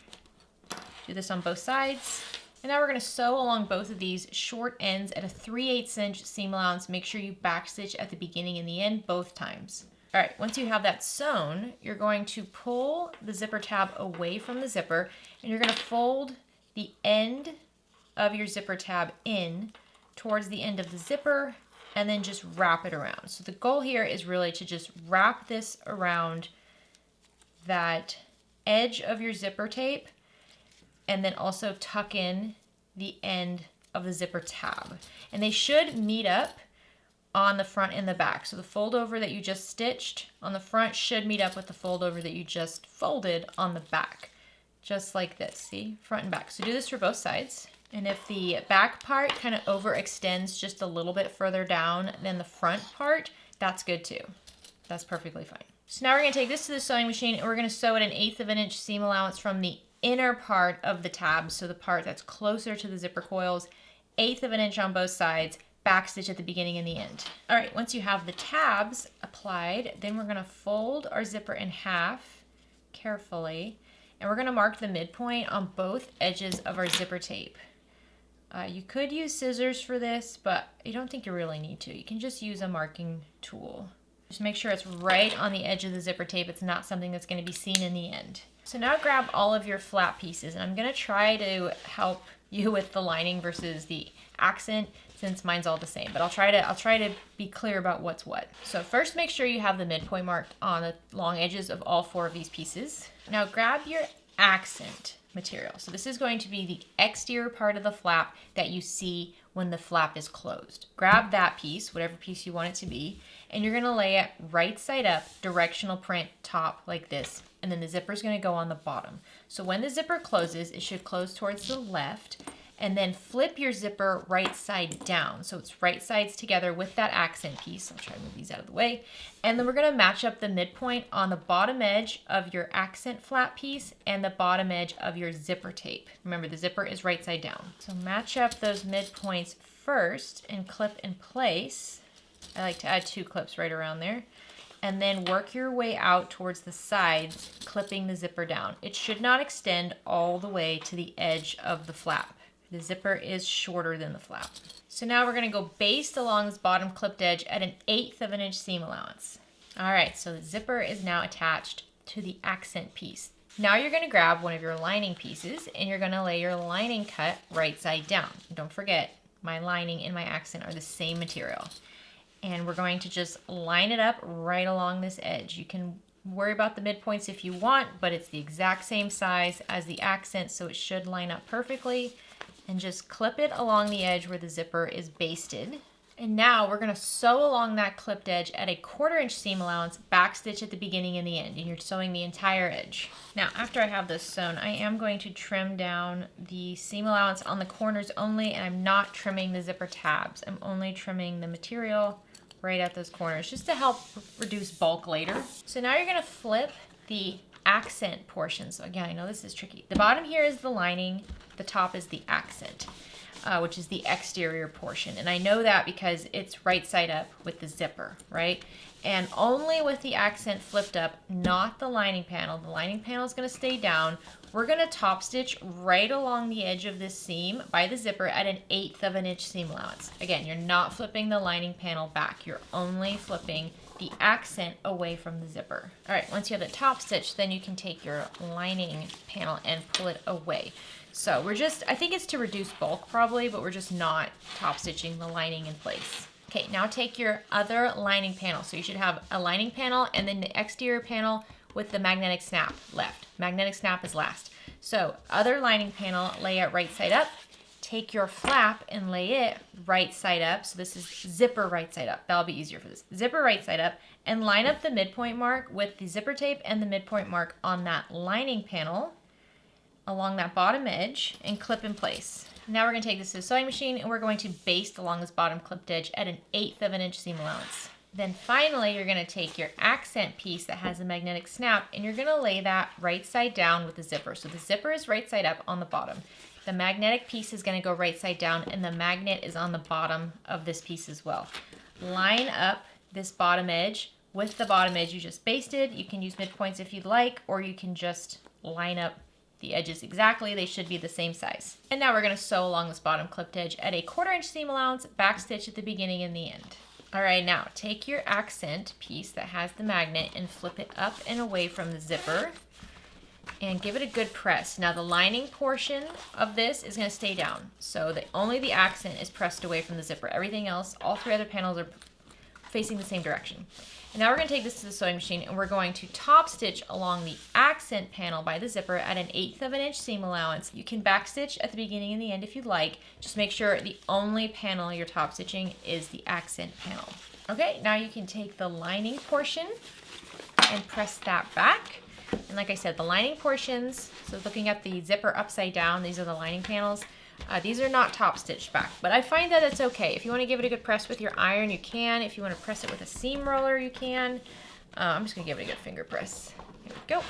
Do this on both sides. And now we're going to sew along both of these short ends at a 3/8 inch seam allowance. Make sure you backstitch at the beginning and the end both times. All right, once you have that sewn, you're going to pull the zipper tab away from the zipper, and you're going to fold the end of your zipper tab in towards the end of the zipper and then just wrap it around. So the goal here is really to just wrap this around that edge of your zipper tape and then also tuck in the end of the zipper tab. And they should meet up on the front and the back. So the fold over that you just stitched on the front should meet up with the fold over that you just folded on the back. Just like this, see? Front and back. So do this for both sides. And if the back part kind of overextends just a little bit further down than the front part, that's good too. That's perfectly fine. So now we're gonna take this to the sewing machine and we're gonna sew at 1/8 of an inch seam allowance from the inner part of the tab, so the part that's closer to the zipper coils, 1/8 of an inch on both sides, back stitch at the beginning and the end. All right, once you have the tabs applied, then we're gonna fold our zipper in half carefully, and we're gonna mark the midpoint on both edges of our zipper tape. You could use scissors for this, but I don't think you really need to. You can just use a marking tool. Just make sure it's right on the edge of the zipper tape. It's not something that's gonna be seen in the end. So now grab all of your flap pieces, and I'm gonna try to help you with the lining versus the accent since mine's all the same, but I'll try to be clear about what's what. So first make sure you have the midpoint marked on the long edges of all 4 of these pieces. Now grab your accent material. So this is going to be the exterior part of the flap that you see when the flap is closed. Grab that piece, whatever piece you want it to be, and you're gonna lay it right side up, directional print top like this, and then the zipper is gonna go on the bottom. So when the zipper closes, it should close towards the left, and then flip your zipper right side down. So it's right sides together with that accent piece. I'll try to move these out of the way. And then we're gonna match up the midpoint on the bottom edge of your accent flap piece and the bottom edge of your zipper tape. Remember, the zipper is right side down. So match up those midpoints first and clip in place. I like to add 2 clips right around there. And then work your way out towards the sides, clipping the zipper down. It should not extend all the way to the edge of the flap. The zipper is shorter than the flap. So now we're gonna go baste along this bottom clipped edge at 1/8 of an inch seam allowance. All right, so the zipper is now attached to the accent piece. Now you're gonna grab one of your lining pieces and you're gonna lay your lining cut right side down. Don't forget, my lining and my accent are the same material. And we're going to just line it up right along this edge. You can worry about the midpoints if you want, but it's the exact same size as the accent, so it should line up perfectly. And just clip it along the edge where the zipper is basted. And now we're gonna sew along that clipped edge at 1/4 inch seam allowance, back stitch at the beginning and the end, and you're sewing the entire edge. Now, after I have this sewn, I am going to trim down the seam allowance on the corners only, and I'm not trimming the zipper tabs. I'm only trimming the material right at those corners, just to help reduce bulk later. So now you're gonna flip the accent portion. So again, I know this is tricky. The bottom here is the lining, the top is the accent, which is the exterior portion. And I know that because it's right side up with the zipper, right? And only with the accent flipped up, not the lining panel. The lining panel is gonna stay down. We're gonna top stitch right along the edge of this seam by the zipper at 1/8 of an inch seam allowance. Again, you're not flipping the lining panel back. You're only flipping the accent away from the zipper. All right, once you have the top stitch, then you can take your lining panel and pull it away. So we're just, I think it's to reduce bulk probably, but we're just not top stitching the lining in place. Okay, now take your other lining panel. So you should have a lining panel and then the exterior panel with the magnetic snap left. Magnetic snap is last. So other lining panel, lay it right side up. Take your flap and lay it right side up. So this is zipper right side up. That'll be easier for this. Zipper right side up, and line up the midpoint mark with the zipper tape and the midpoint mark on that lining panel along that bottom edge and clip in place. Now we're gonna take this to the sewing machine and we're going to baste along this bottom clipped edge at 1/8 of an inch seam allowance. Then finally, you're gonna take your accent piece that has a magnetic snap and you're gonna lay that right side down with the zipper. So the zipper is right side up on the bottom. The magnetic piece is gonna go right side down and the magnet is on the bottom of this piece as well. Line up this bottom edge with the bottom edge you just basted. You can use midpoints if you'd like, or you can just line up the edges exactly. They should be the same size. And now we're gonna sew along this bottom clipped edge at 1/4 inch seam allowance, back stitch at the beginning and the end. All right, now take your accent piece that has the magnet and flip it up and away from the zipper. and give it a good press. Now the lining portion of this is going to stay down, so that only the accent is pressed away from the zipper. Everything else, all 3 other panels are facing the same direction. And now we're going to take this to the sewing machine and we're going to top stitch along the accent panel by the zipper at an 1/8 of an inch seam allowance. You can back stitch at the beginning and the end if you'd like. Just make sure the only panel you're top stitching is the accent panel. Okay, now you can take the lining portion and press that back. And like I said, the lining portions, so looking at the zipper upside down, these are the lining panels. These are not top stitched back, but I find that it's okay. If you want to give it a good press with your iron, you can. If you want to press it with a seam roller, you can. I'm just going to give it a good finger press. Here we go.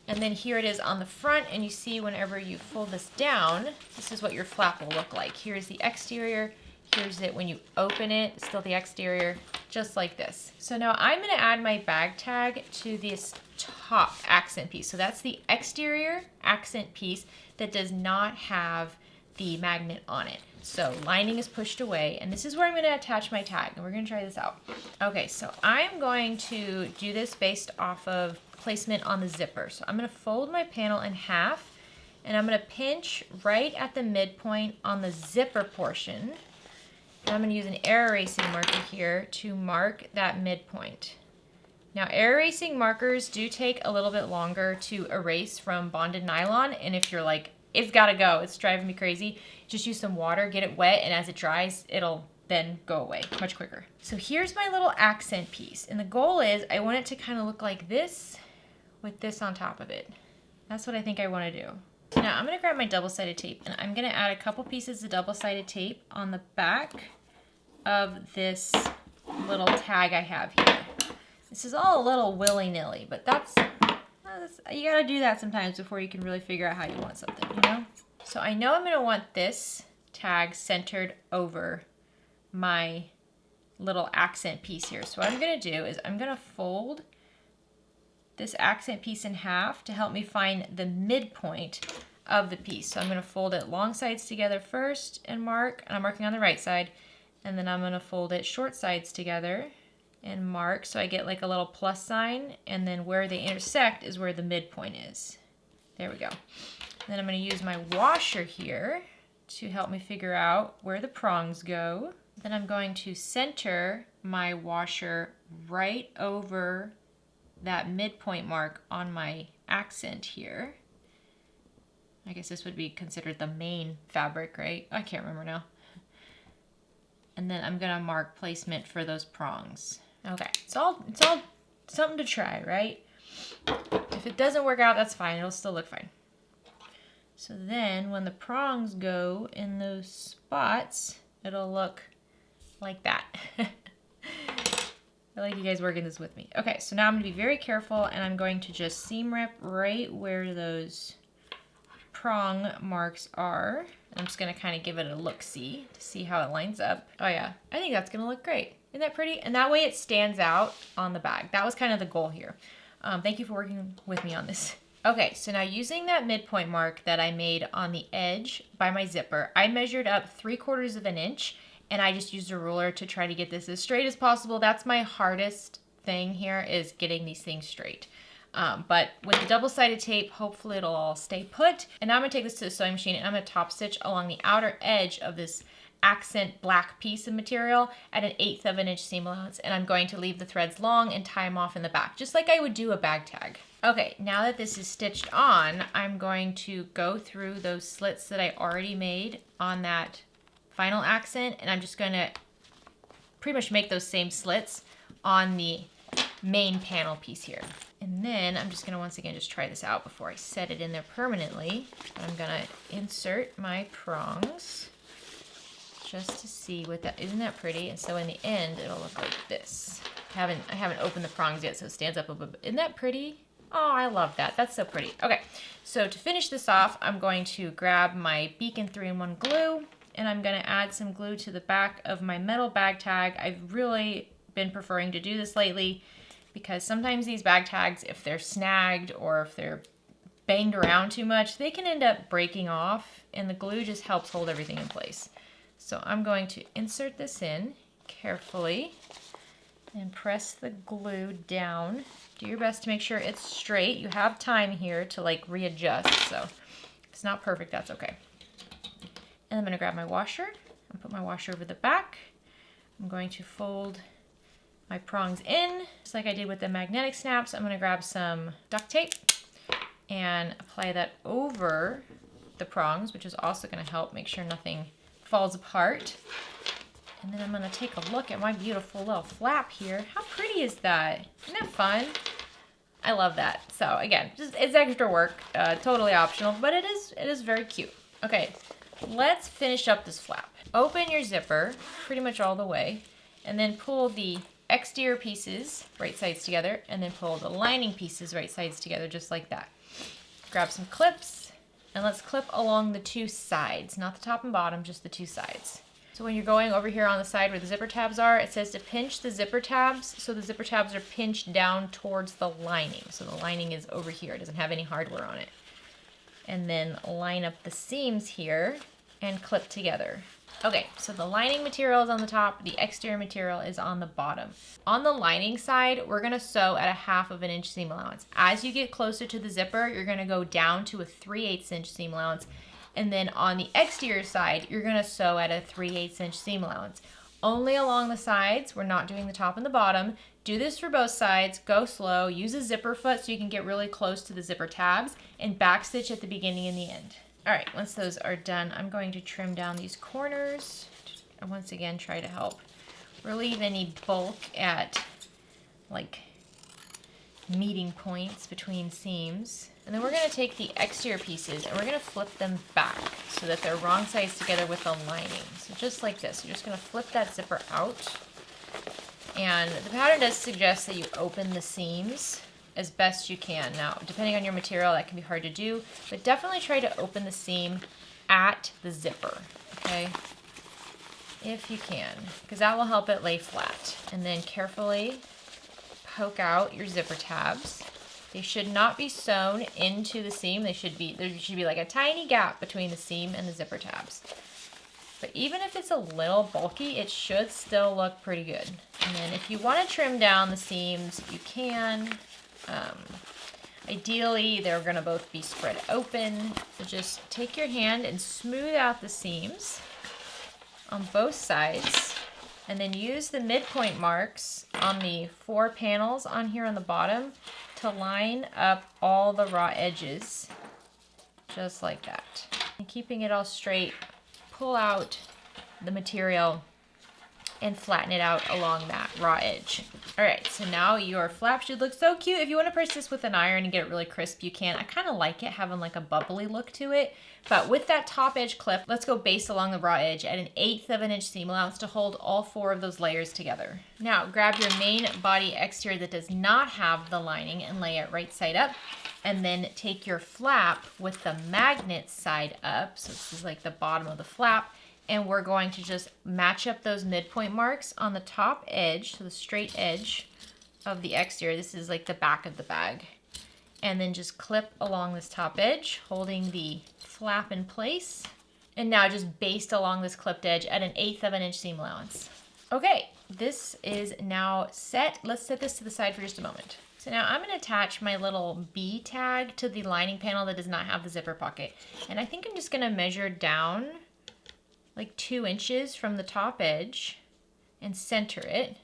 And then here it is on the front, and you see whenever you fold this down, this is what your flap will look like. Here's the exterior. Here's it when you open it, still the exterior, just like this. So now I'm going to add my bag tag to this top accent piece. So that's the exterior accent piece that does not have the magnet on it. So lining is pushed away, and this is where I'm going to attach my tag, and we're going to try this out. Okay, so I'm going to do this based off of placement on the zipper. So I'm going to fold my panel in half, and I'm going to pinch right at the midpoint on the zipper portion. And I'm going to use an air erasing marker here to mark that midpoint. Now, air erasing markers do take a little bit longer to erase from bonded nylon, and if you're like, it's got to go, it's driving me crazy, just use some water, get it wet, and as it dries, it'll then go away much quicker. So here's my little accent piece, and the goal is I want it to kind of look like this with this on top of it. That's what I think I want to do. Now I'm going to grab my double-sided tape, and I'm going to add a couple pieces of double-sided tape on the back of this little tag I have here. This is all a little willy-nilly, but that's you gotta do that sometimes before you can really figure out how you want something, you know? So I know I'm gonna want this tag centered over my little accent piece here. So what I'm gonna do is I'm gonna fold this accent piece in half to help me find the midpoint of the piece. So I'm gonna fold it long sides together first and mark, and I'm marking on the right side, and then I'm gonna fold it short sides together and mark so I get like a little plus sign, and then where they intersect is where the midpoint is. There we go. Then I'm going to use my washer here to help me figure out where the prongs go. Then I'm going to center my washer right over that midpoint mark on my accent here. I guess this would be considered the main fabric, right? I can't remember now. And then I'm going to mark placement for those prongs. Okay, it's all something to try, right? If it doesn't work out, that's fine. It'll still look fine. So then when the prongs go in those spots, it'll look like that. I like you guys working this with me. Okay, so now I'm going to be very careful, and I'm going to just seam rip right where those prong marks are. I'm just going to kind of give it a look-see to see how it lines up. Oh yeah, I think that's going to look great. Isn't that pretty? And that way it stands out on the bag. That was kind of the goal here. Thank you for working with me on this. Okay, so now using that midpoint mark that I made on the edge by my zipper, I measured up 3/4 of an inch, and I just used a ruler to try to get this as straight as possible. That's my hardest thing here, is getting these things straight. But with the double-sided tape, hopefully it'll all stay put. And now I'm gonna take this to the sewing machine, and I'm gonna top stitch along the outer edge of this accent black piece of material at an 1/8 of an inch seam allowance, and I'm going to leave the threads long and tie them off in the back, just like I would do a bag tag. Okay, now that this is stitched on, I'm going to go through those slits that I already made on that final accent, and I'm just gonna pretty much make those same slits on the main panel piece here. And then I'm just gonna once again just try this out before I set it in there permanently. I'm gonna insert my prongs just to see what that, isn't that pretty? And so in the end, it'll look like this. I haven't opened the prongs yet, so it stands up a bit. Isn't that pretty? Oh, I love that. That's so pretty. Okay, so to finish this off, I'm going to grab my Beacon 3-in-1 glue, and I'm gonna add some glue to the back of my metal bag tag. I've really been preferring to do this lately because sometimes these bag tags, if they're snagged or if they're banged around too much, they can end up breaking off, and the glue just helps hold everything in place. So I'm going to insert this in carefully, and press the glue down. Do your best to make sure it's straight. You have time here to like readjust, so if it's not perfect, that's okay. And I'm gonna grab my washer and put my washer over the back. I'm going to fold my prongs in, just like I did with the magnetic snaps. I'm gonna grab some duct tape and apply that over the prongs, which is also gonna help make sure nothing falls apart. And then I'm gonna take a look at my beautiful little flap here. How pretty is that? Isn't that fun? I love that. So again, just it's extra work, totally optional, but it is very cute. Okay, let's finish up this flap. Open your zipper pretty much all the way, and then pull the exterior pieces right sides together, and then pull the lining pieces right sides together, just like that. Grab some clips, and let's clip along the two sides, not the top and bottom, just the two sides. So when you're going over here on the side where the zipper tabs are, it says to pinch the zipper tabs, so the zipper tabs are pinched down towards the lining. So the lining is over here, it doesn't have any hardware on it. And then line up the seams here and clip together. Okay, so the lining material is on the top, the exterior material is on the bottom. On the lining side, we're gonna sew at a 1/2 inch seam allowance. As you get closer to the zipper, you're gonna go down to a 3/8 inch seam allowance. And then on the exterior side, you're gonna sew at a 3/8 inch seam allowance. Only along the sides, we're not doing the top and the bottom. Do this for both sides, go slow, use a zipper foot so you can get really close to the zipper tabs, and backstitch at the beginning and the end. All right, once those are done, I'm going to trim down these corners. And once again, try to help relieve any bulk at like meeting points between seams. And then we're gonna take the exterior pieces and we're gonna flip them back so that they're wrong sides together with the lining. So just like this, you're just gonna flip that zipper out. And the pattern does suggest that you open the seams as best you can. Now, depending on your material, that can be hard to do, but definitely try to open the seam at the zipper, okay? If you can, because that will help it lay flat. And then carefully poke out your zipper tabs. They should not be sewn into the seam. There should be like a tiny gap between the seam and the zipper tabs. But even if it's a little bulky, it should still look pretty good. And then if you want to trim down the seams, you can. Ideally, they're going to both be spread open. So just take your hand and smooth out the seams on both sides. And then use the midpoint marks on the 4 panels on here on the bottom to line up all the raw edges, just like that. And keeping it all straight, pull out the material and flatten it out along that raw edge. All right, so now your flap should look so cute. If you want to press this with an iron and get it really crisp, you can. I kind of like it having like a bubbly look to it. But with that top edge clip, let's go base along the raw edge at an 1/8 inch seam allowance to hold all 4 of those layers together. Now grab your main body exterior that does not have the lining and lay it right side up. And then take your flap with the magnet side up. So this is like the bottom of the flap. And we're going to just match up those midpoint marks on the top edge, so the straight edge of the exterior. This is like the back of the bag. And then just clip along this top edge, holding the flap in place. And now just baste along this clipped edge at an 1/8 inch seam allowance. Okay, this is now set. Let's set this to the side for just a moment. So now I'm going to attach my little B tag to the lining panel that does not have the zipper pocket. And I think I'm just going to measure down like 2 inches from the top edge and center it.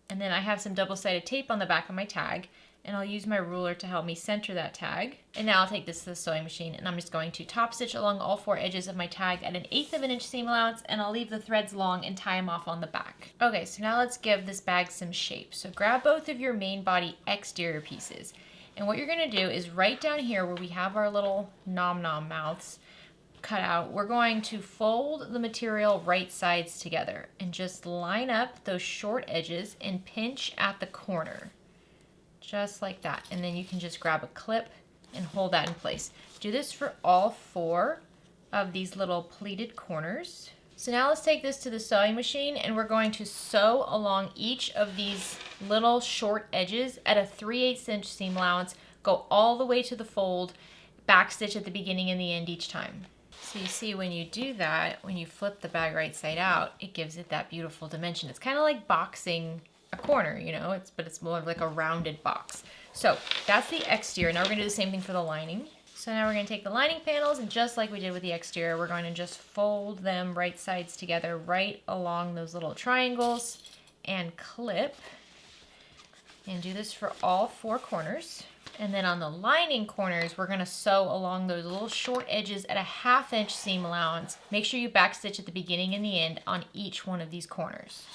And then I have some double-sided tape on the back of my tag, and I'll use my ruler to help me center that tag. And now I'll take this to the sewing machine, and I'm just going to top stitch along all 4 edges of my tag at an 1/8 inch seam allowance, and I'll leave the threads long and tie them off on the back. Okay, so now let's give this bag some shape. So grab both of your main body exterior pieces, and what you're gonna do is right down here where we have our little nom-nom mouths cut out, we're going to fold the material right sides together and just line up those short edges and pinch at the corner, just like that. And then you can just grab a clip and hold that in place. Do this for all 4 of these little pleated corners. So now let's take this to the sewing machine, and we're going to sew along each of these little short edges at a 3/8 inch seam allowance, go all the way to the fold, backstitch at the beginning and the end each time. So you see when you do that, when you flip the bag right side out, it gives it that beautiful dimension. It's kind of like boxing a corner, you know, but it's more of like a rounded box. So that's the exterior. Now we're gonna do the same thing for the lining. So now we're gonna take the lining panels, and just like we did with the exterior, we're going to just fold them right sides together right along those little triangles and clip. And do this for all 4 corners. And then on the lining corners, we're gonna sew along those little short edges at a 1/2 inch seam allowance. Make sure you backstitch at the beginning and the end on each one of these corners.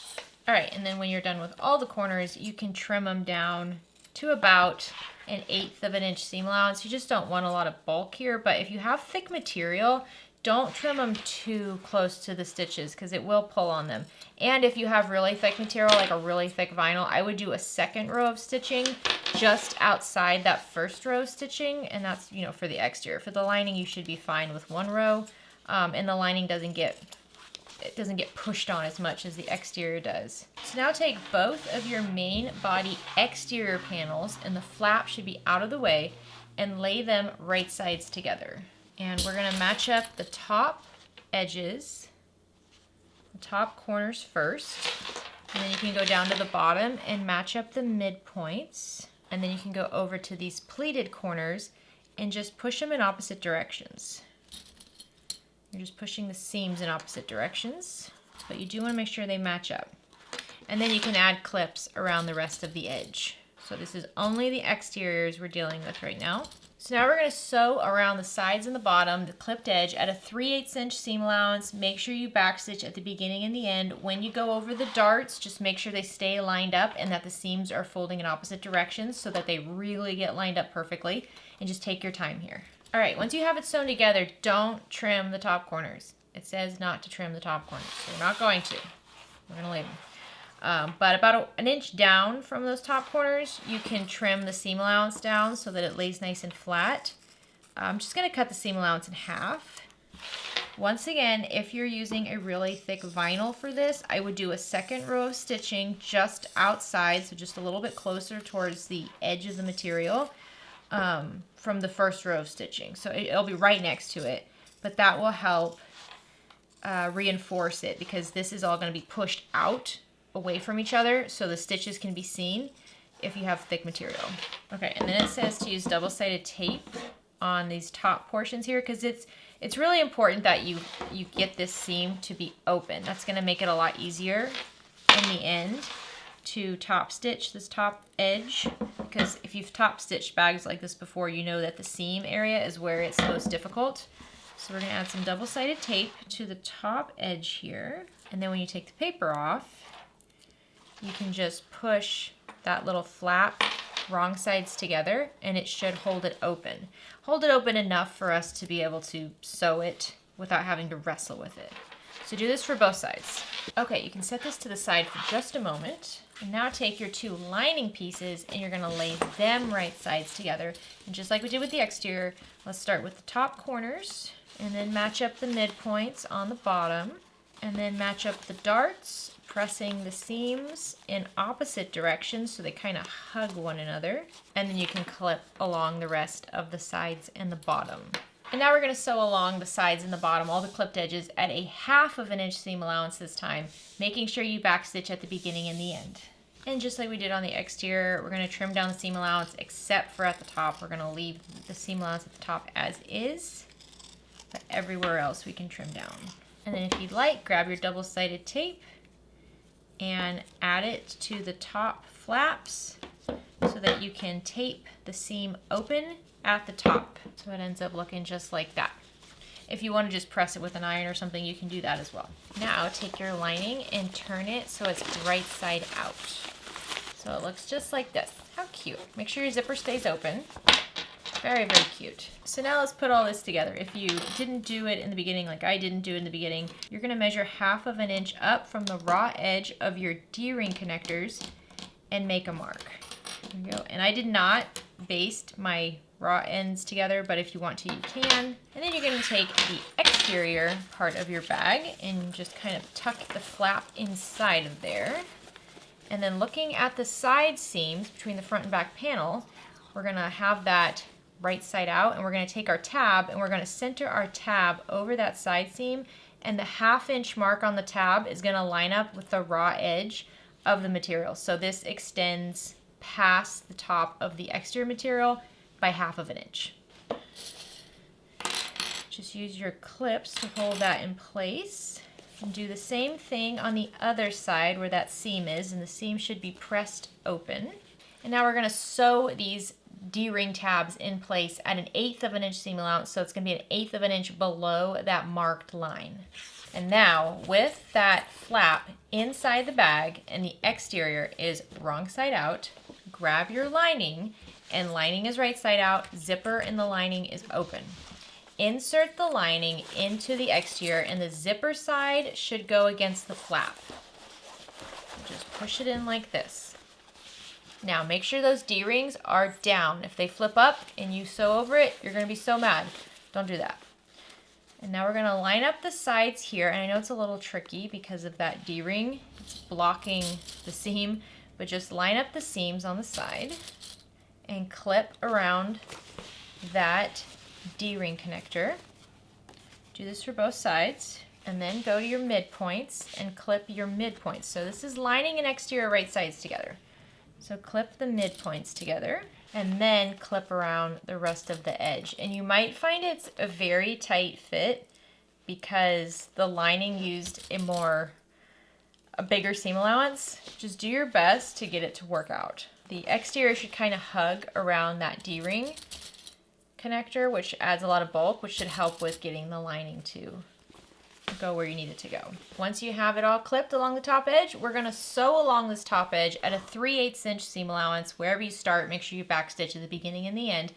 All right, and then when you're done with all the corners, you can trim them down to about 1/8 of an inch seam allowance. You just don't want a lot of bulk here, but if you have thick material, don't trim them too close to the stitches because it will pull on them. And if you have really thick material, like a really thick vinyl, I would do a 2nd row of stitching just outside that 1st row of stitching, and that's, you know, for the exterior. For the lining, you should be fine with 1 row, and the lining doesn't get pushed on as much as the exterior does. So now take both of your main body exterior panels, and the flap should be out of the way, and lay them right sides together. And we're gonna match up the top edges, the top corners first, and then you can go down to the bottom and match up the midpoints. And then you can go over to these pleated corners and just push them in opposite directions. You're just pushing the seams in opposite directions, but you do wanna make sure they match up. And then you can add clips around the rest of the edge. So this is only the exteriors we're dealing with right now. So now we're gonna sew around the sides and the bottom, the clipped edge at a 3/8 inch seam allowance. Make sure you backstitch at the beginning and the end. When you go over the darts, just make sure they stay lined up and that the seams are folding in opposite directions so that they really get lined up perfectly. And just take your time here. All right, once you have it sewn together, don't trim the top corners. It says not to trim the top corners, so we're not going to. We're gonna leave them. But about 1 inch down from those top corners, you can trim the seam allowance down so that it lays nice and flat. I'm just gonna cut the seam allowance in half. Once again, if you're using a really thick vinyl for this, I would do a 2nd row of stitching just outside, so just a little bit closer towards the edge of the material from the 1st row of stitching. So it'll be right next to it, but that will help reinforce it because this is all gonna be pushed out away from each other so the stitches can be seen if you have thick material. Okay, and then it says to use double-sided tape on these top portions here because it's really important that you get this seam to be open. That's gonna make it a lot easier in the end to top stitch this top edge, because if you've top stitched bags like this before, you know that the seam area is where it's most difficult. So we're gonna add some double-sided tape to the top edge here, and then when you take the paper off, you can just push that little flap wrong sides together and it should hold it open. Hold it open enough for us to be able to sew it without having to wrestle with it. So do this for both sides. Okay, you can set this to the side for just a moment. And now take your 2 lining pieces and you're gonna lay them right sides together. And just like we did with the exterior, let's start with the top corners and then match up the midpoints on the bottom and then match up the darts, pressing the seams in opposite directions so they kind of hug one another. And then you can clip along the rest of the sides and the bottom. And now we're going to sew along the sides and the bottom, all the clipped edges, at a 1/2 inch seam allowance this time, making sure you backstitch at the beginning and the end. And just like we did on the exterior, we're going to trim down the seam allowance except for at the top. We're going to leave the seam allowance at the top as is, but everywhere else we can trim down. And then if you'd like, grab your double-sided tape and add it to the top flaps so that you can tape the seam open at the top. So it ends up looking just like that. If you want to just press it with an iron or something, you can do that as well. Now take your lining and turn it so it's right side out. So it looks just like this. How cute. Make sure your zipper stays open. Very, very cute. So now let's put all this together. If you didn't do it in the beginning, like I didn't do in the beginning, you're gonna measure 1/2 inch up from the raw edge of your D-ring connectors and make a mark. There you go. And I did not baste my raw ends together, but if you want to, you can. And then you're gonna take the exterior part of your bag and just kind of tuck the flap inside of there. And then looking at the side seams between the front and back panel, we're gonna have that right side out, and we're gonna take our tab and we're gonna center our tab over that side seam, and the 1/2 inch mark on the tab is gonna line up with the raw edge of the material. So this extends past the top of the exterior material by 1/2 inch. Just use your clips to hold that in place. And do the same thing on the other side where that seam is, and the seam should be pressed open. And now we're gonna sew these D-ring tabs in place at an 1/8 inch seam allowance, so it's gonna be an 1/8 inch below that marked line. And now with that flap inside the bag and the exterior is wrong side out, grab your lining, and lining is right side out, zipper in the lining is open. Insert the lining into the exterior, and the zipper side should go against the flap. Just push it in like this. Now make sure those D-rings are down. If they flip up and you sew over it, you're gonna be so mad. Don't do that. And now we're gonna line up the sides here, and I know it's a little tricky because of that D-ring. It's blocking the seam, but just line up the seams on the side and clip around that D-ring connector. Do this for both sides, and then go to your midpoints and clip your midpoints. So this is lining and exterior right sides together. So clip the midpoints together, and then clip around the rest of the edge. And you might find it's a very tight fit because the lining used a bigger seam allowance. Just do your best to get it to work out. The exterior should kind of hug around that D-ring connector, which adds a lot of bulk, which should help with getting the lining to go where you need it to go. Once you have it all clipped along the top edge, we're gonna sew along this top edge at a 3/8 inch seam allowance. Wherever you start, make sure you backstitch at the beginning and the end.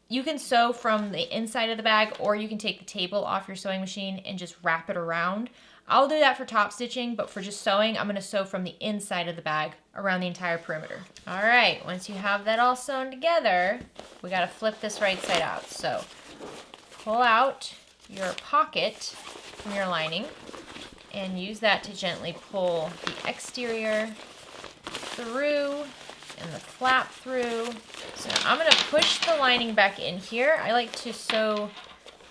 You can sew from the inside of the bag, or you can take the table off your sewing machine and just wrap it around. I'll do that for top stitching, but for just sewing, I'm gonna sew from the inside of the bag around the entire perimeter. All right, once you have that all sewn together, we gotta flip this right side out. So pull out your pocket from your lining and use that to gently pull the exterior through and the flap through. So now I'm gonna push the lining back in here. I like to sew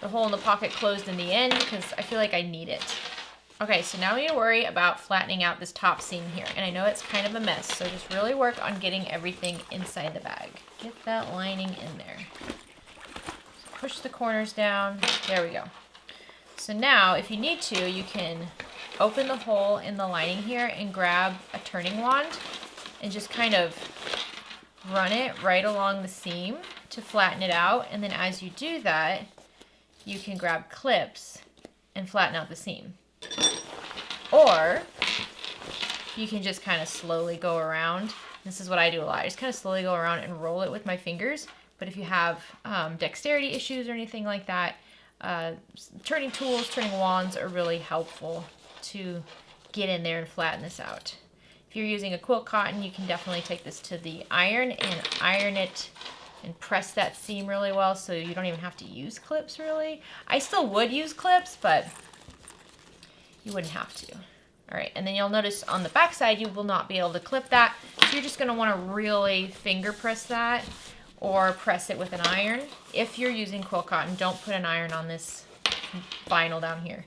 the hole in the pocket closed in the end because I feel like I need it. Okay, so now we need to worry about flattening out this top seam here. And I know it's kind of a mess, so just really work on getting everything inside the bag. Get that lining in there. So push the corners down. There we go. So now, if you need to, you can open the hole in the lining here and grab a turning wand and just kind of run it right along the seam to flatten it out. And then as you do that, you can grab clips and flatten out the seam. Or you can just kind of slowly go around. This is what I do a lot. I just kind of slowly go around and roll it with my fingers. But if you have dexterity issues or anything like that, turning tools, turning wands are really helpful to get in there and flatten this out. If you're using a quilt cotton, you can definitely take this to the iron and iron it and press that seam really well so you don't even have to use clips really. I still would use clips, but you wouldn't have to. All right, and then you'll notice on the back side, you will not be able to clip that. So you're just gonna wanna really finger press that or press it with an iron. If you're using quilt cotton, don't put an iron on this vinyl down here,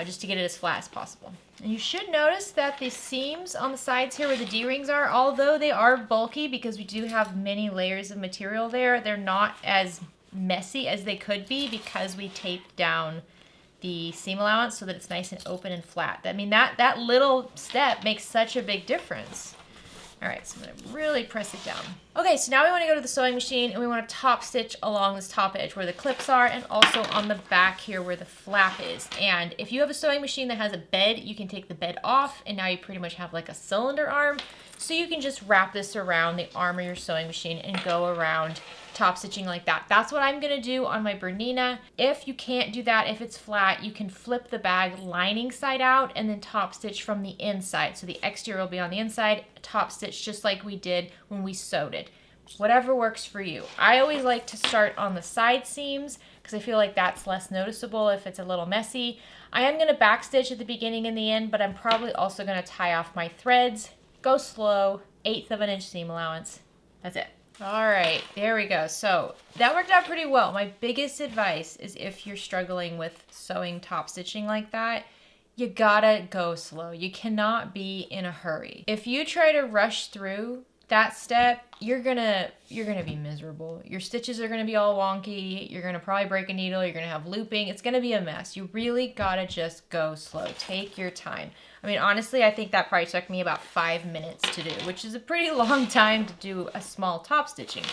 just to get it as flat as possible. And you should notice that the seams on the sides here where the D-rings are, although they are bulky because we do have many layers of material there, they're not as messy as they could be because we taped down the seam allowance so that it's nice and open and flat. I mean, that little step makes such a big difference. All right, so I'm gonna really press it down. Okay, so now we wanna go to the sewing machine and we wanna top stitch along this top edge where the clips are and also on the back here where the flap is. And if you have a sewing machine that has a bed, you can take the bed off and now you pretty much have like a cylinder arm. So you can just wrap this around the arm of your sewing machine and go around top stitching like that. That's what I'm gonna do on my Bernina. If you can't do that, if it's flat, you can flip the bag lining side out and then top stitch from the inside. So the exterior will be on the inside, top stitch just like we did when we sewed it. Whatever works for you. I always like to start on the side seams because I feel like that's less noticeable if it's a little messy. I am gonna back stitch at the beginning and the end, but I'm probably also gonna tie off my threads. Go slow, 1/8 inch seam allowance. That's it. All right, there we go. So that worked out pretty well. My biggest advice is if you're struggling with sewing top stitching like that, you gotta go slow. You cannot be in a hurry. If you try to rush through that step, you're gonna be miserable. Your stitches are gonna be all wonky. You're gonna probably break a needle. You're gonna have looping. It's gonna be a mess. You really gotta just go slow. Take your time. I mean, honestly, I think that probably took me about 5 minutes to do, which is a pretty long time to do a small top stitching.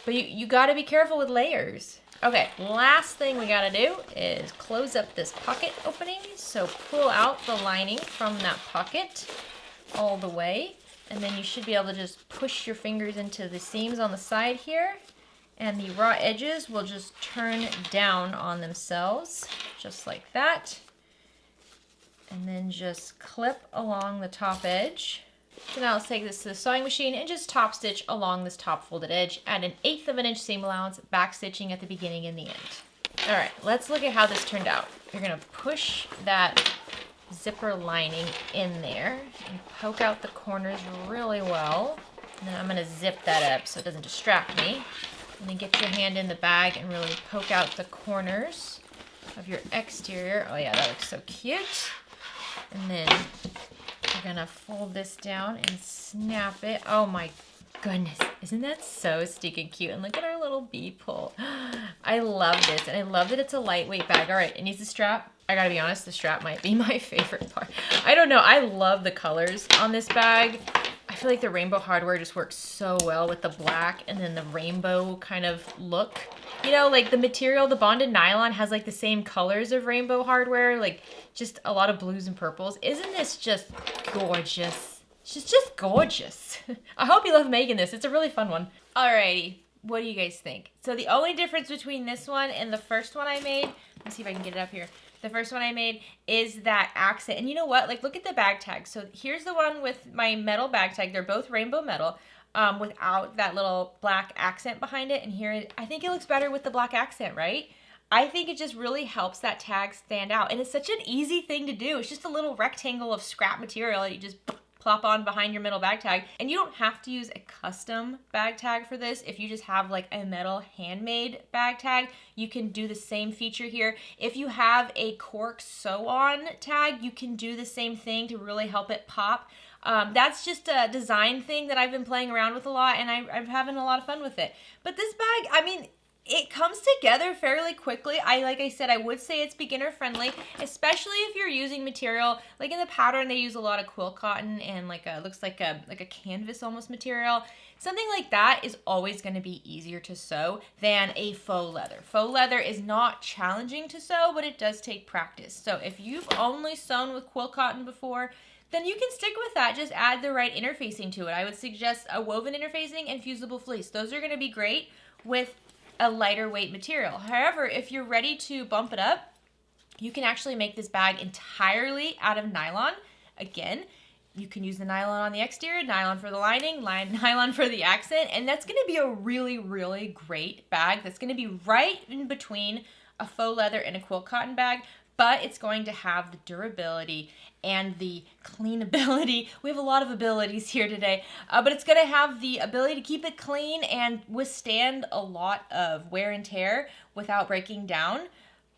But you gotta be careful with layers. Okay, last thing we gotta do is close up this pocket opening. So pull out the lining from that pocket all the way. And then you should be able to just push your fingers into the seams on the side here. And the raw edges will just turn down on themselves, just like that. And then just clip along the top edge. So now let's take this to the sewing machine and just top stitch along this top folded edge at 1/8 of an inch seam allowance, back stitching at the beginning and the end. All right, let's look at how this turned out. You're gonna push that zipper lining in there and poke out the corners really well. And then I'm gonna zip that up so it doesn't distract me. And then get your hand in the bag and really poke out the corners of your exterior. Oh yeah, that looks so cute. And then we're gonna fold this down and snap it. Oh my goodness, isn't that so stinking cute? And look at our little bee pull. I love this, and I love that it's a lightweight bag. All right, it needs a strap. I gotta be honest, the strap might be my favorite part. I don't know, I love the colors on this bag. I feel like the rainbow hardware just works so well with the black and then the rainbow kind of look. You know, like the material, the bonded nylon has like the same colors of rainbow hardware, like just a lot of blues and purples. Isn't this just gorgeous? She's just gorgeous. I hope you love making this. It's a really fun one. Alrighty, what do you guys think? So the only difference between this one and the first one I made, let's see if I can get it up here. The first one I made is that accent. And you know what? Like, look at the bag tag. So here's the one with my metal bag tag. They're both rainbow metal without that little black accent behind it. And here, I think it looks better with the black accent, right? I think it just really helps that tag stand out. And it's such an easy thing to do. It's just a little rectangle of scrap material that you just plop on behind your metal bag tag. And you don't have to use a custom bag tag for this. If you just have like a metal handmade bag tag, you can do the same feature here. If you have a cork sew on tag, you can do the same thing to really help it pop. That's just a design thing that I've been playing around with a lot, and I'm having a lot of fun with it. But this bag, I mean, it comes together fairly quickly. Like I said, I would say it's beginner friendly, especially if you're using material like in the pattern. They use a lot of quilt cotton and like a looks like a canvas almost material. Something like that is always going to be easier to sew than a faux leather. Faux leather is not challenging to sew, but it does take practice. So if you've only sewn with quilt cotton before, then you can stick with that. Just add the right interfacing to it. I would suggest a woven interfacing and fusible fleece. Those are going to be great with a lighter weight material. However, if you're ready to bump it up, you can actually make this bag entirely out of nylon. Again, you can use the nylon on the exterior, nylon for the lining, nylon for the accent, and that's gonna be a really, really great bag. That's gonna be right in between a faux leather and a quilt cotton bag, but it's going to have the durability and the cleanability. We have a lot of abilities here today, but it's gonna have the ability to keep it clean and withstand a lot of wear and tear without breaking down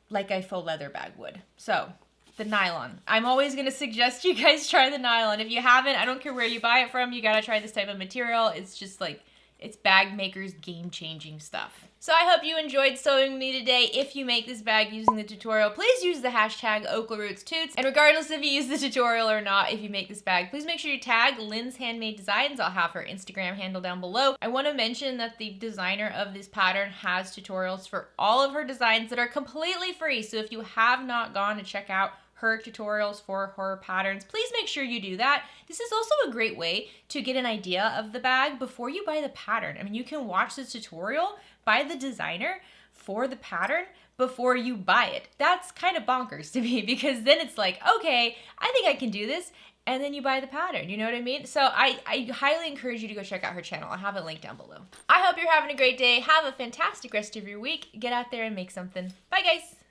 like a faux leather bag would. So the nylon. I'm always gonna suggest you guys try the nylon. If you haven't, I don't care where you buy it from, you gotta try this type of material. It's just like, it's bag makers game-changing stuff. So I hope you enjoyed sewing with me today. If you make this bag using the tutorial, please use the hashtag OklaRootsTuts. And regardless if you use the tutorial or not, if you make this bag, please make sure you tag Linds Handmade Designs. I'll have her Instagram handle down below. I want to mention that the designer of this pattern has tutorials for all of her designs that are completely free. So if you have not gone to check out her tutorials for her patterns, please make sure you do that. This is also a great way to get an idea of the bag before you buy the pattern. I mean, you can watch this tutorial by the designer for the pattern before you buy it. That's kind of bonkers to me, because then it's like, okay, I think I can do this, and then you buy the pattern, you know what I mean? So I highly encourage you to go check out her channel. I'll have it linked down below. I hope you're having a great day. Have a fantastic rest of your week. Get out there and make something. Bye, guys.